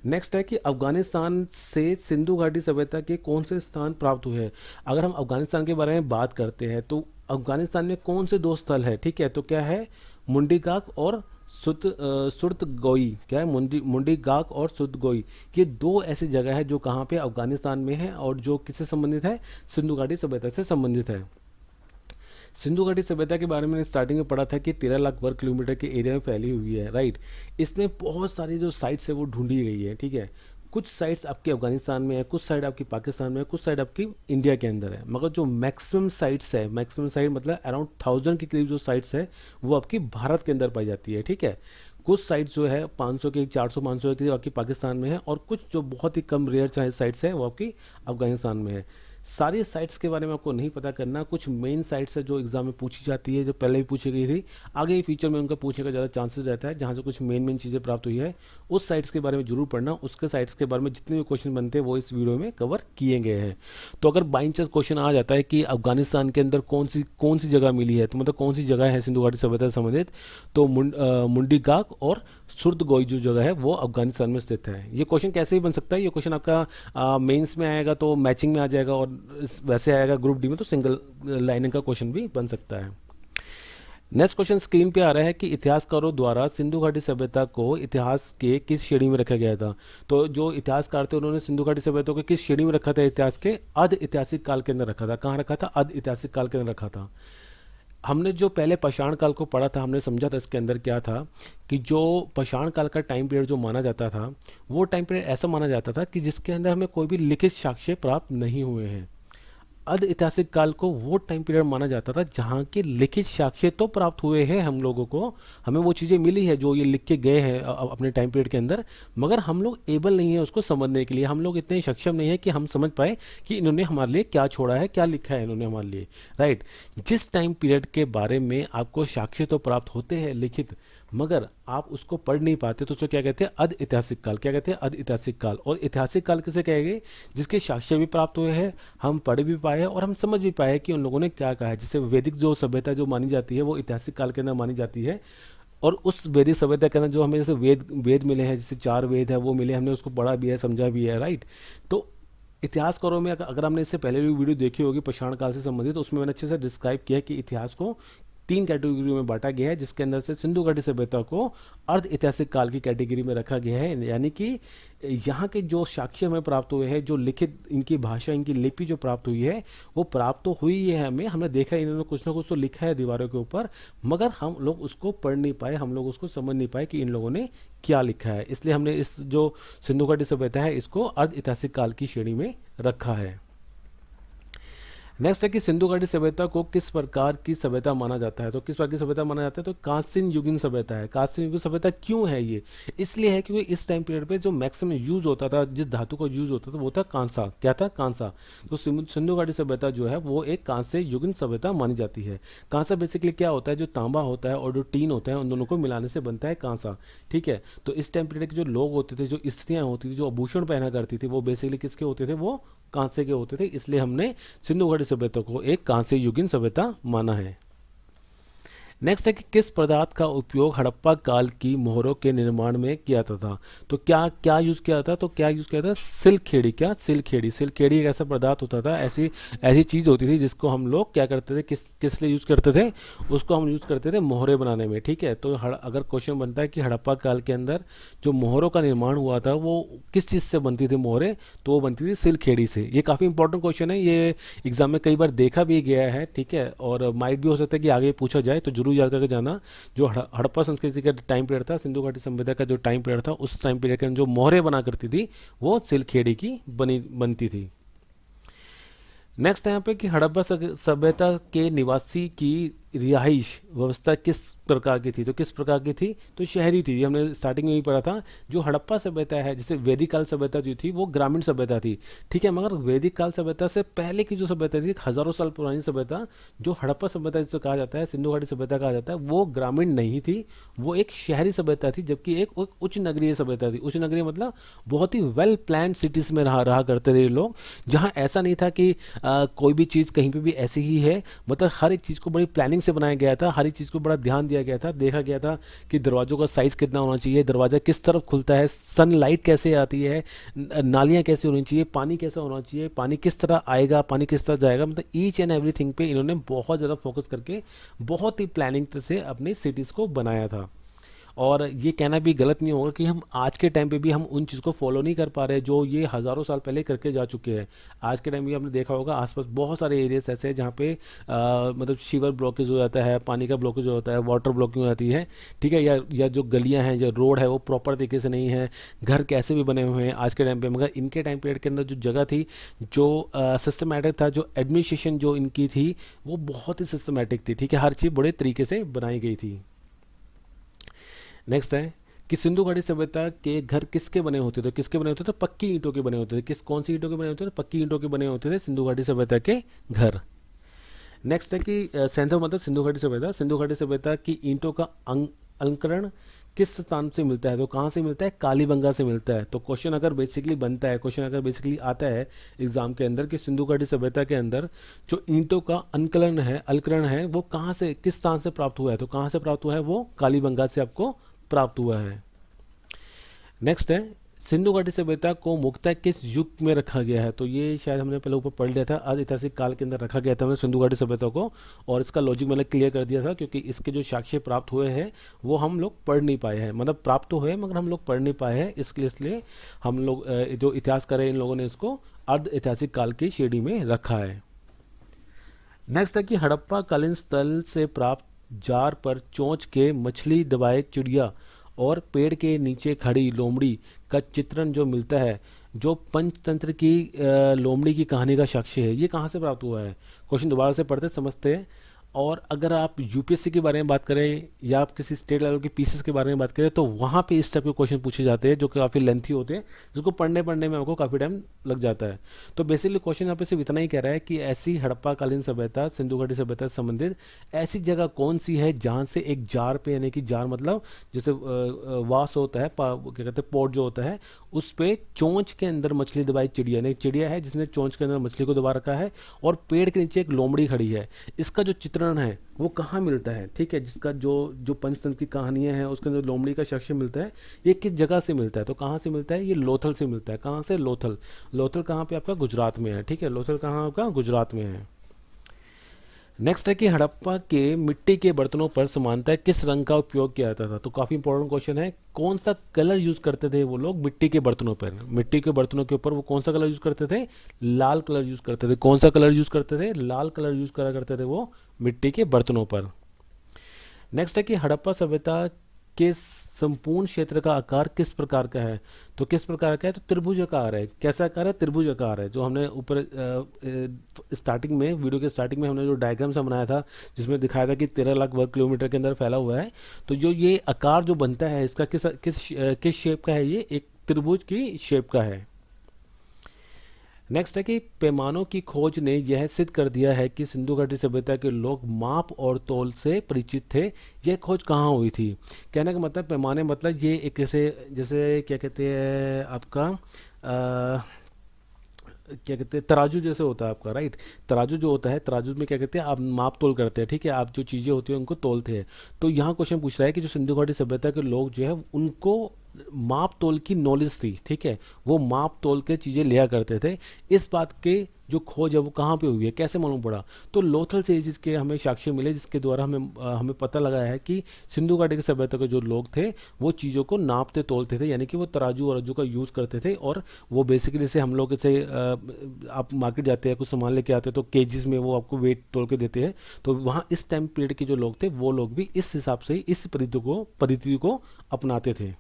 नेक्स्ट है कि अफगानिस्तान से सिंधु घाटी सभ्यता के कौन से स्थान प्राप्त हुए हैं। अगर हम अफगानिस्तान के बारे में बात करते हैं, तो अफगानिस्तान में कौन से दो स्थल है, ठीक है। तो क्या है, मुंडीगाक और सुर्तगोई। क्या है, मुंडीगाक और सुर्तगोई, ये दो ऐसी जगह है जो कहाँ पे, अफगानिस्तान में है, और जो किससे संबंधित है, सिंधु घाटी सभ्यता से संबंधित है। सिंधु घाटी सभ्यता के बारे में स्टार्टिंग में पढ़ा था कि 13 लाख वर्ग किलोमीटर के एरिया में फैली हुई है, राइट। इसमें बहुत सारी जो साइट्स है वो ढूंढी गई है, ठीक है। कुछ साइट्स आपके अफगानिस्तान में है, कुछ साइड आपकी पाकिस्तान में है, कुछ साइड आपकी इंडिया के अंदर है। मगर जो मैक्सिमम साइट्स है, मैक्सिमम साइट मतलब अराउंड 1000 के करीब जो साइट्स है, वो आपकी भारत के अंदर पाई जाती है, ठीक है। कुछ साइट्स जो है 500 के 400-500 के करीब आपकी पाकिस्तान में है, और कुछ जो बहुत ही कम रेयर चाहे साइट्स है वो आपकी अफगानिस्तान में है। सारी साइट्स के बारे में आपको नहीं पता करना। कुछ मेन साइट्स है जो एग्जाम में पूछी जाती है, जो पहले भी पूछी गई थी, आगे फ्यूचर में उनका पूछने का ज़्यादा चांसेस रहता है, जहाँ से कुछ मेन चीज़ें प्राप्त हुई है, उस साइट्स के बारे में जरूर पढ़ना। उसके साइट्स के बारे में जितने भी क्वेश्चन बनते हैं वो इस वीडियो में कवर किए गए हैं। तो अगर बाई चांस क्वेश्चन आ जाता है कि अफगानिस्तान के अंदर कौन सी जगह मिली है, तो मतलब कौन सी जगह है सिंधु घाटी सभ्यता से संबंधित, तो मुंडीगाक और सुर्तगोई जो जगह है वो अफगानिस्तान में स्थित है। ये क्वेश्चन कैसे भी बन सकता है, ये क्वेश्चन आपका मेंस में आएगा तो मैचिंग में आ जाएगा, और वैसे आएगा ग्रुप डी में तो सिंगल लाइनिंग का क्वेश्चन भी बन सकता है। नेक्स्ट क्वेश्चन स्क्रीन पे आ रहा है कि इतिहासकारों द्वारा सिंधु घाटी सभ्यता को इतिहास के किस श्रेणी में रखा गया था। तो जो इतिहासकार थे उन्होंने सिंधु घाटी सभ्यता को किस श्रेणी में रखा था, इतिहास के अर्ध ऐतिहासिक काल के अंदर रखा था। कहाँ रखा था, अर्ध ऐतिहासिक काल के अंदर रखा था। हमने जो पहले पाषाण काल को पढ़ा था, हमने समझा था इसके अंदर क्या था, कि जो पाषाण काल का टाइम पीरियड जो माना जाता था, वो टाइम पीरियड ऐसा माना जाता था कि जिसके अंदर हमें कोई भी लिखित साक्ष्य प्राप्त नहीं हुए हैं। अर्ध ऐतिहासिक काल को वो टाइम पीरियड माना जाता था जहाँ के लिखित साक्ष्य तो प्राप्त हुए हैं हम लोगों को, हमें वो चीज़ें मिली है जो ये लिख के गए हैं अपने टाइम पीरियड के अंदर, मगर हम लोग एबल नहीं है उसको समझने के लिए। हम लोग इतने सक्षम नहीं है कि हम समझ पाए कि इन्होंने हमारे लिए क्या छोड़ा है, क्या लिखा है इन्होंने हमारे लिए, राइट। जिस टाइम पीरियड के बारे में आपको साक्ष्य तो प्राप्त होते हैं लिखित, मगर आप उसको पढ़ नहीं पाते, तो उसको क्या कहते हैं, अर्ध ऐतिहासिक काल। क्या कहते हैं, अर्ध ऐतिहासिक काल। और ऐतिहासिक काल किसे कहेंगे, जिसके साक्ष्य भी प्राप्त हुए हैं, हम पढ़ भी पाए और हम समझ भी पाए कि उन लोगों ने क्या कहा है। जैसे वैदिक जो सभ्यता जो मानी जाती है वो ऐतिहासिक काल के अंदर मानी जाती है, और उस वैदिक सभ्यता के अंदर जो हमें जैसे वेद मिले हैं, जैसे 4 वेद है वो मिले, हमने उसको पढ़ा भी है, समझा भी है, राइट। तो इतिहासकारों में अगर हमने इससे पहले भी वीडियो देखी होगी पाषाण काल से संबंधित, तो उसमें मैंने अच्छे से डिस्क्राइब किया है कि इतिहास को 3 कैटेगरी में बांटा गया है, जिसके अंदर से सिंधु घाटी सभ्यता को अर्ध ऐतिहासिक काल की कैटेगरी में रखा गया है। यानी कि यहाँ के जो साक्ष्य हमें प्राप्त हुए हैं, जो लिखित इनकी भाषा, इनकी लिपि जो प्राप्त हुई है, वो प्राप्त तो हुई है हमें, हमने देखा इन्होंने कुछ ना कुछ तो लिखा है दीवारों के ऊपर, मगर हम लोग उसको पढ़ नहीं पाए, हम लोग उसको समझ नहीं पाए कि इन लोगों ने क्या लिखा है। इसलिए हमने इस जो सिंधु घाटी सभ्यता है इसको अर्ध ऐतिहासिक काल की श्रेणी में रखा है। नेक्स्ट है कि सिंधु घाटी सभ्यता को किस प्रकार की सभ्यता माना जाता है। तो किस प्रकार की सभ्यता माना जाता है, तो कांस्य युगीन सभ्यता है। कांस्य युगीन सभ्यता क्यों है ये, इसलिए है क्योंकि इस टाइम पीरियड पे जो मैक्सिमम यूज होता था, जिस धातु का यूज होता था वो था कांसा। क्या था, कांसा। तो सिंधु घाटी सभ्यता जो है वो एक कांस्य युगीन सभ्यता मानी जाती है। कांसा बेसिकली क्या होता है, जो तांबा होता है और जो टीन होता है उन दोनों को मिलाने से बनता है कांसा। ठीक है, तो इस टाइम पीरियड के जो लोग होते थे, जो स्त्रियां होती थी, जो आभूषण पहना करती थी, वो बेसिकली किसके होते थे, वो कांसे के होते थे। इसलिए हमने सिंधु घाटी सभ्यता को एक कांस्य युगीन सभ्यता माना है। नेक्स्ट है कि किस पदार्थ का उपयोग हड़प्पा काल की मोहरों के निर्माण में किया जाता था। तो क्या क्या यूज़ किया था, तो क्या यूज़ किया था, सिल्क खेड़ी। क्या, सिल्क खेड़ी। सिल्क खेड़ी एक ऐसा पदार्थ होता था, ऐसी ऐसी चीज़ होती थी जिसको हम लोग क्या करते थे, किस लिए यूज़ करते थे, उसको हम यूज़ करते थे मोहरे बनाने में। ठीक है, तो अगर क्वेश्चन बनता है कि हड़प्पा काल के अंदर जो मोहरों का निर्माण हुआ था वो किस चीज़ से बनती थी मोहरे, तो वो बनती थी सिल्क खेड़ी से। ये काफ़ी इंपॉर्टेंट क्वेश्चन है, ये एग्जाम में कई बार देखा भी गया है। ठीक है, और माइट भी हो सकता है कि आगे पूछा जाए, तो जरूर याद करके जाना। जो हड़प्पा संस्कृति का टाइम पीरियड था, सिंधु घाटी सभ्यता का जो टाइम पीरियड था, उस टाइम पीरियड के अंदर जो मोहरे बना करती थी वो सिल्क खेड़ी की बनती थी। नेक्स्ट है यहाँ पे कि हड़प्पा सभ्यता के निवासी की रिहाइश व्यवस्था किस प्रकार की थी। तो किस प्रकार की थी, तो शहरी थी। ये हमने स्टार्टिंग में ही पढ़ा था। जो हड़प्पा सभ्यता है, जैसे वैदिक काल सभ्यता जो थी वो ग्रामीण सभ्यता थी। ठीक है, मगर वैदिक काल सभ्यता से पहले की जो सभ्यता थी, हजारों साल पुरानी सभ्यता, जो हड़प्पा सभ्यता जिसे कहा जाता है, सिंधु घाटी सभ्यता कहा जाता है, वो ग्रामीण नहीं थी, वो एक शहरी सभ्यता थी। जबकि एक उच्च नगरीय सभ्यता थी। उच्च नगरीय मतलब बहुत ही वेल प्लान सिटीज में रहा करते थे लोग, जहाँ ऐसा नहीं था कि कोई भी चीज़ कहीं पे भी ऐसी ही है। मतलब हर एक चीज़ को बड़ी प्लानिंग से बनाया गया था, हर एक चीज़ को बड़ा ध्यान दिया गया था। देखा गया था कि दरवाज़ों का साइज़ कितना होना चाहिए, दरवाज़ा किस तरफ खुलता है, सनलाइट कैसे आती है, नालियाँ कैसे होनी चाहिए, पानी कैसा होना चाहिए, पानी किस तरह आएगा, पानी किस तरह जाएगा। मतलब ईच एंड एवरीथिंग पे इन्होंने बहुत ज़्यादा फोकस करके बहुत ही प्लानिंग से अपनी सिटीज़ को बनाया था। और ये कहना भी गलत नहीं होगा कि हम आज के टाइम पे भी हम उन चीज़ को फॉलो नहीं कर पा रहे जो ये हज़ारों साल पहले करके जा चुके हैं। आज के टाइम भी आपने देखा होगा आसपास बहुत सारे एरियाज ऐसे हैं जहाँ पे मतलब सीवर ब्लॉकेज हो जाता है, पानी का ब्लॉकेज हो जाता है, वाटर ब्लॉकिंग हो जाती है। ठीक है, या जो गलियाँ हैं, जो रोड है वो प्रॉपर तरीके से नहीं है, घर कैसे भी बने हुए हैं आज के टाइम पे। मगर इनके टाइम पीरियड के अंदर जो जगह थी, जो सिस्टमेटिक था, जो एडमिनिस्ट्रेशन जो इनकी थी वो बहुत ही सिस्टमेटिक थी। ठीक है, हर चीज़ बड़े तरीके से बनाई गई थी। नेक्स्ट है कि सिंधु घाटी सभ्यता के घर किसके बने होते थे। किसके बने होते थे, पक्की ईंटों के बने होते थे। कौन सी ईंटों के बने होते थे, पक्की ईंटों के बने होते थे सिंधु घाटी सभ्यता के घर। नेक्स्ट है कि सैंधव मतलब सिंधु घाटी सभ्यता। सिंधु घाटी सभ्यता की ईंटों का अलंकरण किस स्थान से मिलता है। तो कहाँ से मिलता है, कालीबंगा से मिलता है। तो क्वेश्चन अगर बेसिकली बनता है, क्वेश्चन अगर बेसिकली आता है एग्जाम के अंदर कि सिंधु घाटी सभ्यता के अंदर जो ईंटों का अलकरण है वो कहाँ से, किस स्थान से प्राप्त हुआ है, तो कहाँ से प्राप्त हुआ है, वो कालीबंगा से आपको प्राप्त हुआ है। नेक्स्ट है सिंधु घाटी सभ्यता को मुख्यतः किस युग में रखा गया है। तो ये शायद हमने पहले ऊपर पढ़ लिया था, आज ऐतिहासिक काल के अंदर रखा गया था हमने सिंधु घाटी सभ्यता को। और इसका लॉजिक मैंने क्लियर कर दिया था, क्योंकि इसके जो साक्ष्य प्राप्त हुए हैं वो हम लोग पढ़ नहीं पाए हैं। मतलब प्राप्त तो हुए मगर हम लोग पढ़ नहीं पाए हैं, इसलिए हम लोग जो इतिहासकार है इन लोगों ने इसको अर्ध ऐतिहासिक काल की श्रेणी में रखा है। नेक्स्ट है कि हड़प्पा कालीन स्थल से प्राप्त जार पर चोंच के मछली दबाए चिड़िया और पेड़ के नीचे खड़ी लोमड़ी का चित्रण जो मिलता है, जो पंचतंत्र की लोमड़ी की कहानी का साक्ष्य है, ये कहाँ से प्राप्त हुआ है। क्वेश्चन दोबारा से पढ़ते समझते हैं। और अगर आप यूपीएससी के बारे में बात करें या आप किसी स्टेट लेवल के पीसीएस के बारे में बात करें, तो वहाँ पे इस टाइप के क्वेश्चन पूछे जाते हैं जो कि काफ़ी लेंथी होते हैं, जिसको पढ़ने में आपको काफ़ी टाइम लग जाता है। तो बेसिकली क्वेश्चन यहाँ पे सिर्फ इतना ही कह रहा है कि ऐसी हड़प्पा कालीन सभ्यता, सिंधु घाटी सभ्यता से संबंधित ऐसी जगह कौन सी है जहाँ से एक जार पे, यानी कि जार मतलब जैसे वास होता है, क्या कहते हैं, पोर्ट जो होता है, उस पे चोंच के अंदर मछली दबाई चिड़िया ने, चिड़िया है जिसने चोंच के अंदर मछली को दबा रखा है और पेड़ के नीचे एक लोमड़ी खड़ी है। इसका जो चित्रण है वो कहाँ मिलता है, ठीक है, जिसका जो पंचतंत्र की कहानियां हैं उसके अंदर लोमड़ी का साक्ष्य मिलता है, ये किस जगह से मिलता है, तो कहाँ से मिलता है, ये लोथल से मिलता है। कहाँ से, लोथल। लोथल कहाँ पे आपका, गुजरात में है। ठीक है, लोथल कहाँ आपका, गुजरात में है। नेक्स्ट है कि हड़प्पा के मिट्टी के बर्तनों पर समानतः किस रंग का उपयोग किया जाता था। तो काफ़ी इंपॉर्टेंट क्वेश्चन है, कौन सा कलर यूज करते थे वो लोग मिट्टी के बर्तनों पर। मिट्टी के बर्तनों के ऊपर वो कौन सा कलर यूज करते थे, लाल कलर यूज करते थे। कौन सा कलर यूज करते थे, लाल कलर यूज करा करते थे वो मिट्टी के बर्तनों पर। नेक्स्ट है कि हड़प्पा सभ्यता के संपूर्ण क्षेत्र का आकार किस प्रकार का है? तो किस प्रकार का है? तो त्रिभुज आकार है। कैसा आकार है? त्रिभुज आकार है। जो हमने ऊपर स्टार्टिंग में, वीडियो के स्टार्टिंग में हमने जो डायग्राम सा बनाया था, जिसमें दिखाया था कि 13 लाख वर्ग किलोमीटर के अंदर फैला हुआ है। तो जो ये आकार जो बनता है इसका किस किस किस शेप का है? ये एक त्रिभुज की शेप का है। नेक्स्ट है कि पैमानों की खोज ने यह सिद्ध कर दिया है कि सिंधु घाटी सभ्यता के लोग माप और तौल से परिचित थे। यह खोज कहाँ हुई थी? कहने का मतलब पैमाने, मतलब ये एक जैसे जैसे क्या कहते हैं आपका क्या कहते हैं, तराजू जैसे होता है आपका, राइट। तराजू जो होता है, तराजू में क्या कहते हैं, आप माप तोल करते हैं, ठीक है, आप जो चीज़ें होती हैं उनको तोलते हैं। तो यहाँ क्वेश्चन पूछ रहा है कि जो सिंधु घाटी सभ्यता के लोग जो है उनको माप तोल की नॉलेज थी, ठीक है, वो माप तोल के चीज़ें लिया करते थे। इस बात के जो खोज है वो कहाँ पे हुई है, कैसे मालूम पड़ा? तो लोथल से इस चीज़ के हमें साक्ष्य मिले, जिसके द्वारा हमें पता लगा है कि सिंधु घाटी की सभ्यता के जो लोग थे वो चीज़ों को नापते तोलते थे, यानी कि वो तराजू और रज्जू का यूज़ करते थे। और वो बेसिकली जैसे हम लोग जैसे आप मार्केट जाते हैं, कुछ सामान लेके आते हैं तो केजीज में वो आपको वेट तोल के देते हैं। तो वहाँ इस टाइम पीरियड के जो लोग थे वो लोग भी इस हिसाब से इस पद्धति को अपनाते थे।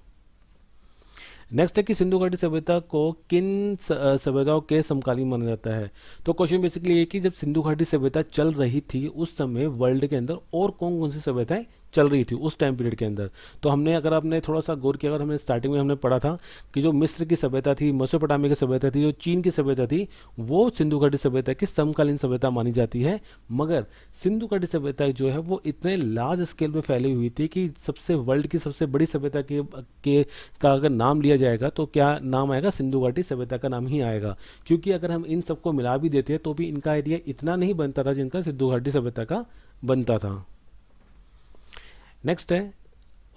नेक्स्ट है कि सिंधु घाटी सभ्यता को किन सभ्यताओं के समकालीन माना जाता है? तो क्वेश्चन बेसिकली ये कि जब सिंधु घाटी सभ्यता चल रही थी उस समय वर्ल्ड के अंदर और कौन कौन सी सभ्यताएं चल रही थी उस टाइम पीरियड के अंदर। तो हमने, अगर आपने थोड़ा सा गौर किया, अगर हमने स्टार्टिंग में हमने पढ़ा था कि जो मिस्र की सभ्यता थी, मेसोपोटामिया की सभ्यता थी, जो चीन की सभ्यता थी, वो सिंधु घाटी सभ्यता की समकालीन सभ्यता मानी जाती है। मगर सिंधु घाटी सभ्यता जो है वो इतने लार्ज स्केल में फैली हुई थी कि सबसे वर्ल्ड की सबसे बड़ी सभ्यता के का अगर नाम लिया जाएगा तो क्या नाम आएगा? सिंधु घाटी सभ्यता का नाम ही आएगा। क्योंकि अगर हम इन सबको मिला भी देते हैं तो भी इनका एरिया इतना नहीं बनता था जिनका सिंधु घाटी सभ्यता का बनता था। नेक्स्ट है,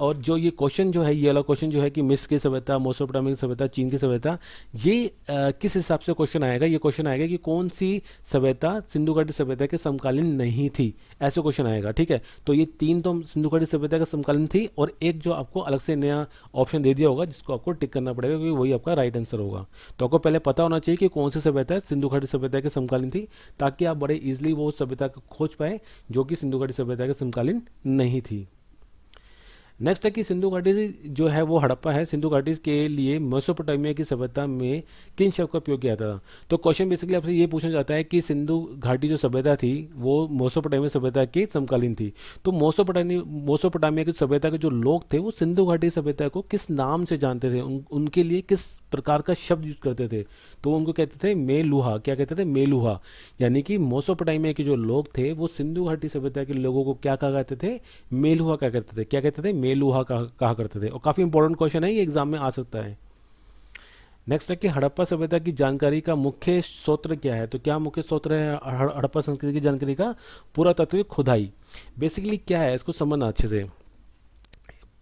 और जो ये क्वेश्चन जो है, ये वाला क्वेश्चन जो है कि मिस्र की सभ्यता, मेसोपोटामिया की सभ्यता, चीन की सभ्यता, ये किस हिसाब से क्वेश्चन आएगा? ये क्वेश्चन आएगा कि कौन सी सभ्यता सिंधु घाटी सभ्यता के समकालीन नहीं थी, ऐसे क्वेश्चन आएगा, ठीक है। तो ये तीन तो सिंधु घाटी सभ्यता का समकालीन थी, और एक जो आपको अलग से नया ऑप्शन दे दिया होगा जिसको आपको टिक करना पड़ेगा, क्योंकि वही आपका राइट आंसर होगा। तो आपको पहले पता होना चाहिए कि कौन सी सभ्यता सिंधु घाटी सभ्यता के समकालीन थी, ताकि आप बड़े ईजिली वो सभ्यता को खोज पाए जो कि सिंधु घाटी सभ्यता के समकालीन नहीं थी। नेक्स्ट है कि सिंधु घाटी से जो है वो हड़प्पा है, सिंधु घाटी के लिए मेसोपोटामिया की सभ्यता में किन शब्द का उपयोग किया था? तो क्वेश्चन बेसिकली आपसे ये पूछा जाता है कि सिंधु घाटी जो सभ्यता थी वो मेसोपोटामिया सभ्यता की समकालीन थी। तो मेसोपोटामिया की सभ्यता के जो लोग थे वो सिंधु घाटी सभ्यता को किस नाम से जानते थे, उनके लिए किस प्रकार का शब्द यूज करते थे? तो उनको कहते थे मेलुहा। क्या कहते थे? मेलुहा। यानी कि मेसोपोटामिया के जो लोग थे वो सिंधु घाटी सभ्यता के लोगों को क्या कहा करते थे? मेलुहा कहा करते थे। क्या कहते थे? मेलुहा कहा करते थे। और काफ़ी इंपॉर्टेंट क्वेश्चन है, ये एग्जाम में आ सकता है। नेक्स्ट है कि हड़प्पा सभ्यता की जानकारी का मुख्य स्रोत क्या है? तो क्या मुख्य स्रोत है हड़प्पा संस्कृति की जानकारी का? पुरातात्विक खुदाई। बेसिकली क्या है, इसको समझना अच्छे से।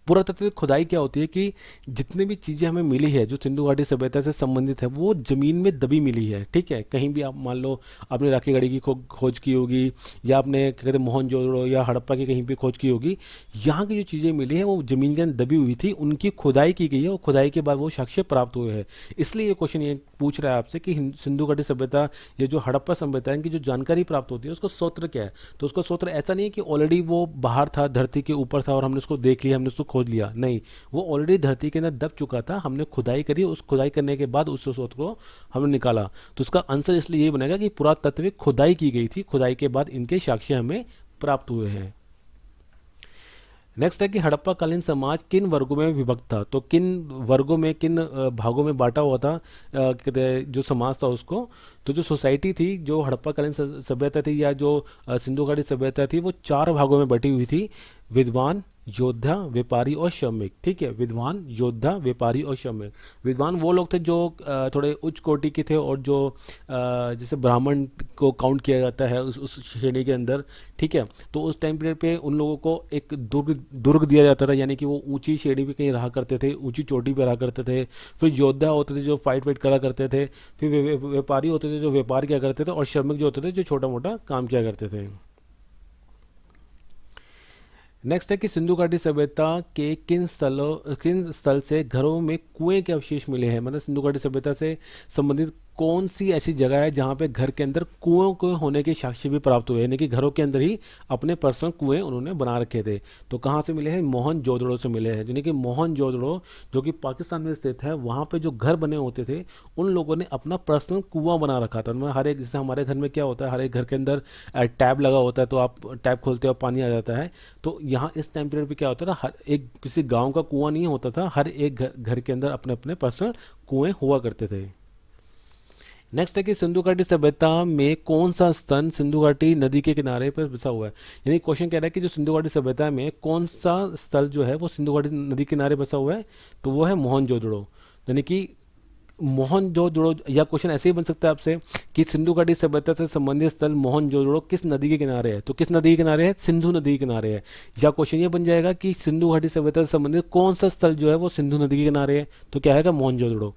पुरातात्विक खुदाई क्या होती है कि जितनी भी चीज़ें हमें मिली है जो सिंधु घाटी सभ्यता से संबंधित है वो ज़मीन में दबी मिली है, ठीक है। कहीं भी आप मान लो आपने राखी गढ़ी की खोज की होगी, या आपने क्या कहते हैं मोहनजोदड़ो या हड़प्पा की कहीं भी खोज की होगी, यहाँ की जो चीज़ें मिली हैं वो ज़मीन के अंदर दबी हुई थी, उनकी खुदाई की गई है और खुदाई के बाद वो साक्ष्य प्राप्त हुए हैं। इसलिए ये क्वेश्चन ये पूछ रहा है आपसे कि सिंधु घाटी सभ्यता या जो हड़प्पा सभ्यता है इनकी जो जानकारी प्राप्त होती है उसका स्रोत क्या है? तो उसका स्रोत ऐसा नहीं है कि ऑलरेडी वो बाहर था, धरती के ऊपर था और हमने उसको देख लिया, हमने उसको खोज लिया, नहीं, वो ऑलरेडी धरती के अंदर दब चुका था, हमने खुदाई करी, उस खुदाई करने के बाद उस स्रोत को हमने निकाला। तो उसका आंसर इसलिए ये बनेगा कि पुरातात्विक खुदाई की गई थी, खुदाई के बाद इनके साक्ष्य हमें प्राप्त हुए हैं। नेक्स्ट है कि हड़प्पा कालीन समाज किन वर्गों में विभक्त था? तो किन वर्गों में, किन भागों में बांटा हुआ था कहते हैं जो समाज था उसको? तो जो सोसाइटी थी, जो हड़प्पा कालीन सभ्यता थी या जो सिंधु घाटी सभ्यता थी, वो 4 भागों में बटी हुई थी: विद्वान, योद्धा, व्यापारी और श्रमिक, ठीक है। विद्वान, योद्धा, व्यापारी और श्रमिक। विद्वान वो लोग थे जो थोड़े उच्च कोटि के थे और जो जैसे ब्राह्मण को काउंट किया जाता है उस श्रेणी के अंदर, ठीक है। तो उस टाइम पीरियड पे उन लोगों को एक दुर्ग दिया जाता था, यानी कि वो ऊंची श्रेणी पे कहीं रहा करते थे, ऊंची चोटी पे रहा करते थे। फिर योद्धा होते थे जो फाइट वाइट करा करते थे। फिर व्यापारी होते थे जो व्यापार किया करते थे। और श्रमिक जो होते थे जो छोटा मोटा काम किया करते थे। नेक्स्ट है कि सिंधु घाटी सभ्यता के किन स्थल से घरों में कुएं के अवशेष मिले हैं? मतलब सिंधु घाटी सभ्यता से संबंधित कौन सी ऐसी जगह है जहाँ पे घर के अंदर कुओं के होने के साक्ष्य भी प्राप्त हुए, यानी कि घरों के अंदर ही अपने पर्सनल कुएं उन्होंने बना रखे थे। तो कहाँ से मिले हैं? मोहनजोदड़ो से मिले हैं। यानी कि मोहनजोदड़ो जो कि पाकिस्तान में स्थित है, वहाँ पे जो घर बने होते थे उन लोगों ने अपना पर्सनल कुआं बना रखा था। उनमें हर एक, जैसे हमारे घर में क्या होता है, हर एक घर के अंदर टैब लगा होता है, तो आप टैब खोलते हो पानी आ जाता है। तो यहाँ इस टाइम पीरियड पे क्या होता था, हर एक किसी गांव का कुआं नहीं होता था, हर एक घर के अंदर अपने अपने पर्सनल कुएं हुआ करते थे। नेक्स्ट है कि सिंधु घाटी सभ्यता में कौन सा स्तन सिंधु घाटी नदी के किनारे पर बसा हुआ है। यानी क्वेश्चन कह रहा है कि जो सिंधु घाटी सभ्यता में कौन सा स्थल जो है वो सिंधु घाटी नदी के किनारे बसा हुआ है, तो वो है मोहनजोदड़ो। यानी कि मोहनजोदड़ो, या क्वेश्चन ऐसे ही बन सकता है आपसे कि सिंधु घाटी सभ्यता से संबंधित स्थल मोहनजोदड़ो किस नदी के किनारे है, तो किस नदी के किनारे है? सिंधु नदी के किनारे है। या क्वेश्चन ये बन जाएगा कि सिंधु घाटी सभ्यता से संबंधित कौन सा स्थल जो है वो सिंधु नदी के किनारे है, तो क्या है? मोहनजोदड़ो।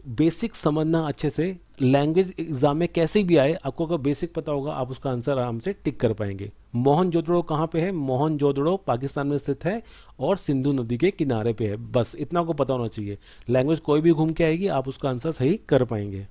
बेसिक समझना अच्छे से, लैंग्वेज एग्जाम में कैसे भी आए, आपको अगर बेसिक पता होगा आप उसका आंसर आराम से टिक कर पाएंगे। मोहनजोदड़ो कहाँ पे है? मोहनजोदड़ो पाकिस्तान में स्थित है और सिंधु नदी के किनारे पे है। बस इतना को पता होना चाहिए, लैंग्वेज कोई भी घूम के आएगी आप उसका आंसर सही कर पाएंगे।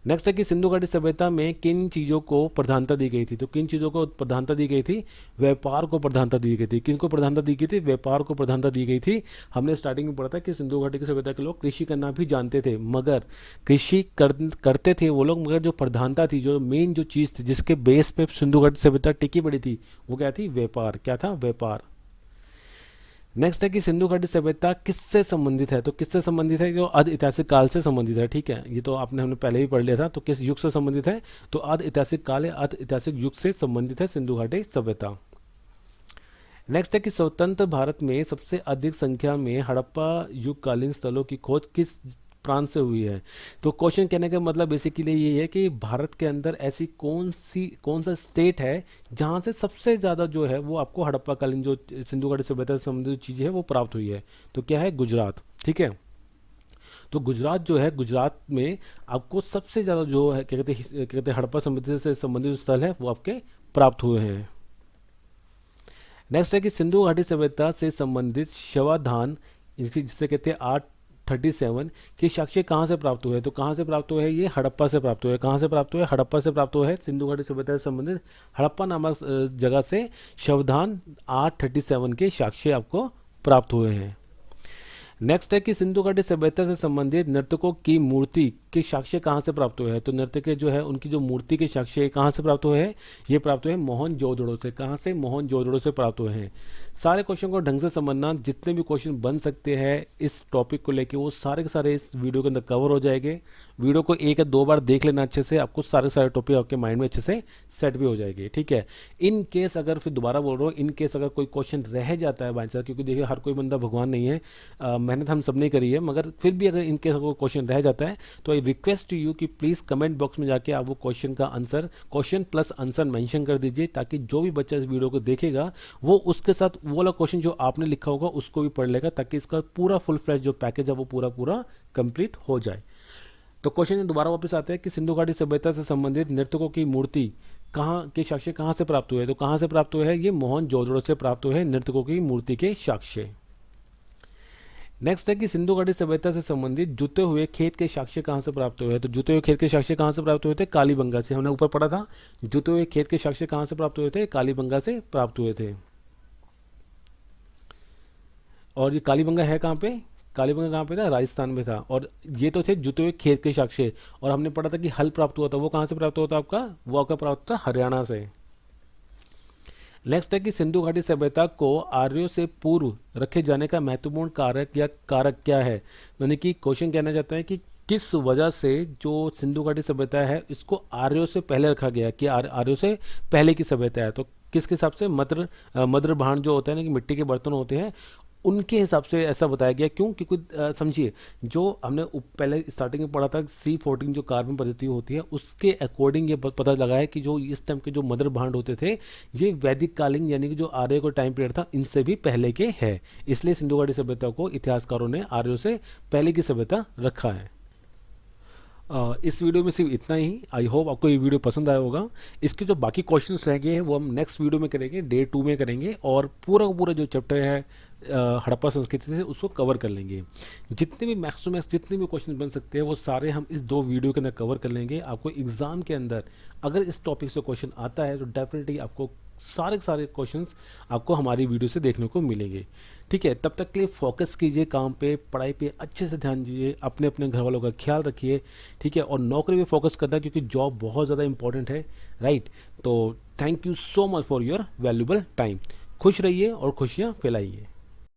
नेक्स्ट है कि सिंधु घाटी सभ्यता में किन चीज़ों को प्रधानता दी गई थी, तो किन चीज़ों को प्रधानता दी गई थी? व्यापार को प्रधानता दी गई थी। किन को प्रधानता दी गई थी? व्यापार को प्रधानता दी गई थी। हमने स्टार्टिंग में पढ़ा था कि सिंधु घाटी की सभ्यता के लोग कृषि करना भी जानते थे, मगर कृषि करते थे वो लोग, मगर जो प्रधानता थी, जो मेन जो चीज़ थी जिसके बेस पे सिंधु घाटी सभ्यता टिकी पड़ी थी, वो क्या थी? व्यापार। क्या था? व्यापार। नेक्स्ट है कि सिंधु घाटी सभ्यता किससे संबंधित है, तो किससे संबंधित है? जो आदि ऐतिहासिक काल से संबंधित है। ठीक है, ये तो हमने पहले ही पढ़ लिया था। तो किस युग से संबंधित है? तो आदि ऐतिहासिक काल या आदि ऐतिहासिक युग से संबंधित है सिंधु घाटी सभ्यता। नेक्स्ट है कि स्वतंत्र भारत में सबसे अधिक संख्या में हड़प्पा युगकालीन स्थलों की खोज किस प्रांत से हुई है। तो क्वेश्चन कहने का मतलब बेसिकली ये है कि भारत के अंदर ऐसी कौन सा स्टेट है जहाँ से सबसे ज़्यादा जो है वो आपको हड़प्पा कालीन जो सिंधु घाटी सभ्यता से संबंधित चीज़ें है वो प्राप्त हुई है। तो क्या है? गुजरात। ठीक है, तो गुजरात जो है, गुजरात में आपको सबसे ज़्यादा जो है क्या कहते हैं हड़प्पा सभ्यता से संबंधित स्थल है वो आपके प्राप्त हुए हैं। नेक्स्ट है कि सिंधु घाटी सभ्यता से संबंधित शवाधान, जिसे कहते हैं 837 के साक्ष्य कहाँ से प्राप्त हुए? तो कहाँ से प्राप्त हुए हैं? ये हड़प्पा से प्राप्त हुए। कहाँ से प्राप्त हुए? हड़प्पा से प्राप्त हुए हैं। सिंधु घाटी सभ्यता से संबंधित हड़प्पा नामक जगह से शवधान 837 के साक्ष्य आपको प्राप्त हुए हैं। नेक्स्ट है कि सिंधु घाटी सभ्यता से संबंधित नर्तकों की मूर्ति के साक्ष्य कहाँ से प्राप्त हुए हैं? तो नर्तक जो है उनकी जो मूर्ति के साक्ष्य कहाँ से प्राप्त हुए हैं? ये प्राप्त हुए हैं मोहनजोदड़ो से। कहाँ से? मोहनजोदड़ो से प्राप्त हुए हैं। सारे क्वेश्चन को ढंग से समझना, जितने भी क्वेश्चन बन सकते हैं इस टॉपिक को लेके वो सारे के सारे इस वीडियो के अंदर कवर हो जाएंगे। वीडियो को एक या दो बार देख लेना अच्छे से, आपको सारे सारे टॉपिक आपके माइंड में अच्छे से सेट भी हो जाएंगे। ठीक है, इन केस अगर, फिर दोबारा बोल रहा हूँ, इन केस अगर कोई क्वेश्चन रह जाता है बाई चांस, क्योंकि देखिए हर कोई बंदा भगवान नहीं है, मेहनत हम सब ने करी है, मगर फिर भी अगर इन केस अगर क्वेश्चन रह जाता है तो आई रिक्वेस्ट यू कि प्लीज़ कमेंट बॉक्स में जाके आप वो क्वेश्चन का answer, question plus answer mention कर दीजिए, ताकि जो भी बच्चा इस वीडियो को देखेगा वो उसके साथ वो वाला क्वेश्चन जो आपने लिखा होगा उसको भी पढ़ लेगा, ताकि इसका पूरा फुल फ्लैश जो पैकेज है वो पूरा कंप्लीट हो जाए। तो क्वेश्चन दोबारा वापस आते हैं कि सिंधु घाटी सभ्यता से संबंधित नर्तकों की मूर्ति कहाँ के साक्ष्य कहाँ से प्राप्त हुए? तो कहाँ से प्राप्त हुए हैं? ये मोहनजोदड़ो से प्राप्त हुए हैं नर्तकों की मूर्ति के साक्ष्य। नेक्स्ट है कि सिंधु घाटी सभ्यता से संबंधित जुते हुए खेत के साक्ष्य कहाँ से प्राप्त हुए हैं? तो जुते हुए खेत के साक्ष्य कहाँ से प्राप्त हुए थे? कालीबंगा से। हमने ऊपर पढ़ा था जुते हुए खेत के साक्ष्य कहाँ से प्राप्त हुए थे? कालीबंगा से प्राप्त हुए थे। और ये कालीबंगा है कहाँ पे? कालीबंगा कहाँ पे था? राजस्थान में था। और ये तो थे जुते हुए खेत के साक्ष्य। और हमने पढ़ा था कि हल प्राप्त हुआ था, वो कहाँ से प्राप्त हुआ था आपका? वो आपका प्राप्त था हरियाणा से। नेक्स्ट है कि सिंधु घाटी सभ्यता को आर्यों से पूर्व रखे जाने का महत्वपूर्ण कारक या कारक क्या है? यानी कि क्वेश्चन कहना चाहता है कि किस वजह से जो सिंधु घाटी सभ्यता है इसको आर्यों से पहले रखा गया, कि आर्यों से पहले की सभ्यता है। तो किसके हिसाब से? मद्र भांड जो होता है ना, कि मिट्टी के बर्तन होते हैं, उनके हिसाब से ऐसा बताया गया। क्यों? क्योंकि समझिए, जो हमने पहले स्टार्टिंग में पढ़ा था C14 जो कार्बन पद्धति होती है, उसके अकॉर्डिंग ये पता लगा है कि जो इस टाइम के जो मदर भांड होते थे ये वैदिक कालीन, यानी कि जो आर्य का टाइम पीरियड था, इनसे भी पहले के है। इसलिए सिंधु घाटी सभ्यता को इतिहासकारों ने आर्यों से पहले की सभ्यता रखा है। इस वीडियो में सिर्फ इतना ही। आई होप आपको ये वीडियो पसंद आया होगा। इसके जो बाकी क्वेश्चंस रह गए हैं वो हम नेक्स्ट वीडियो में करेंगे, डे 2 में करेंगे, और पूरा का पूरा जो चैप्टर है हड़प्पा संस्कृति से उसको कवर कर लेंगे। जितने भी मैक्स टू मैक्स जितने भी क्वेश्चन बन सकते हैं वो सारे हम इस 2 वीडियो के अंदर कवर कर लेंगे। आपको एग्ज़ाम के अंदर अगर इस टॉपिक से क्वेश्चन आता है तो डेफिनेटली आपको सारे के सारे क्वेश्चंस आपको हमारी वीडियो से देखने को मिलेंगे। ठीक है, तब तक के लिए फोकस कीजिए काम पे, पढ़ाई पे अच्छे से ध्यान दीजिए, अपने अपने घर वालों का ख्याल रखिए। ठीक है, और नौकरी पे फोकस करना है क्योंकि जॉब बहुत ज़्यादा इंपॉर्टेंट है। राइट, तो thank you so much for your valuable time. खुश रहिए और खुशियाँ फैलाइए।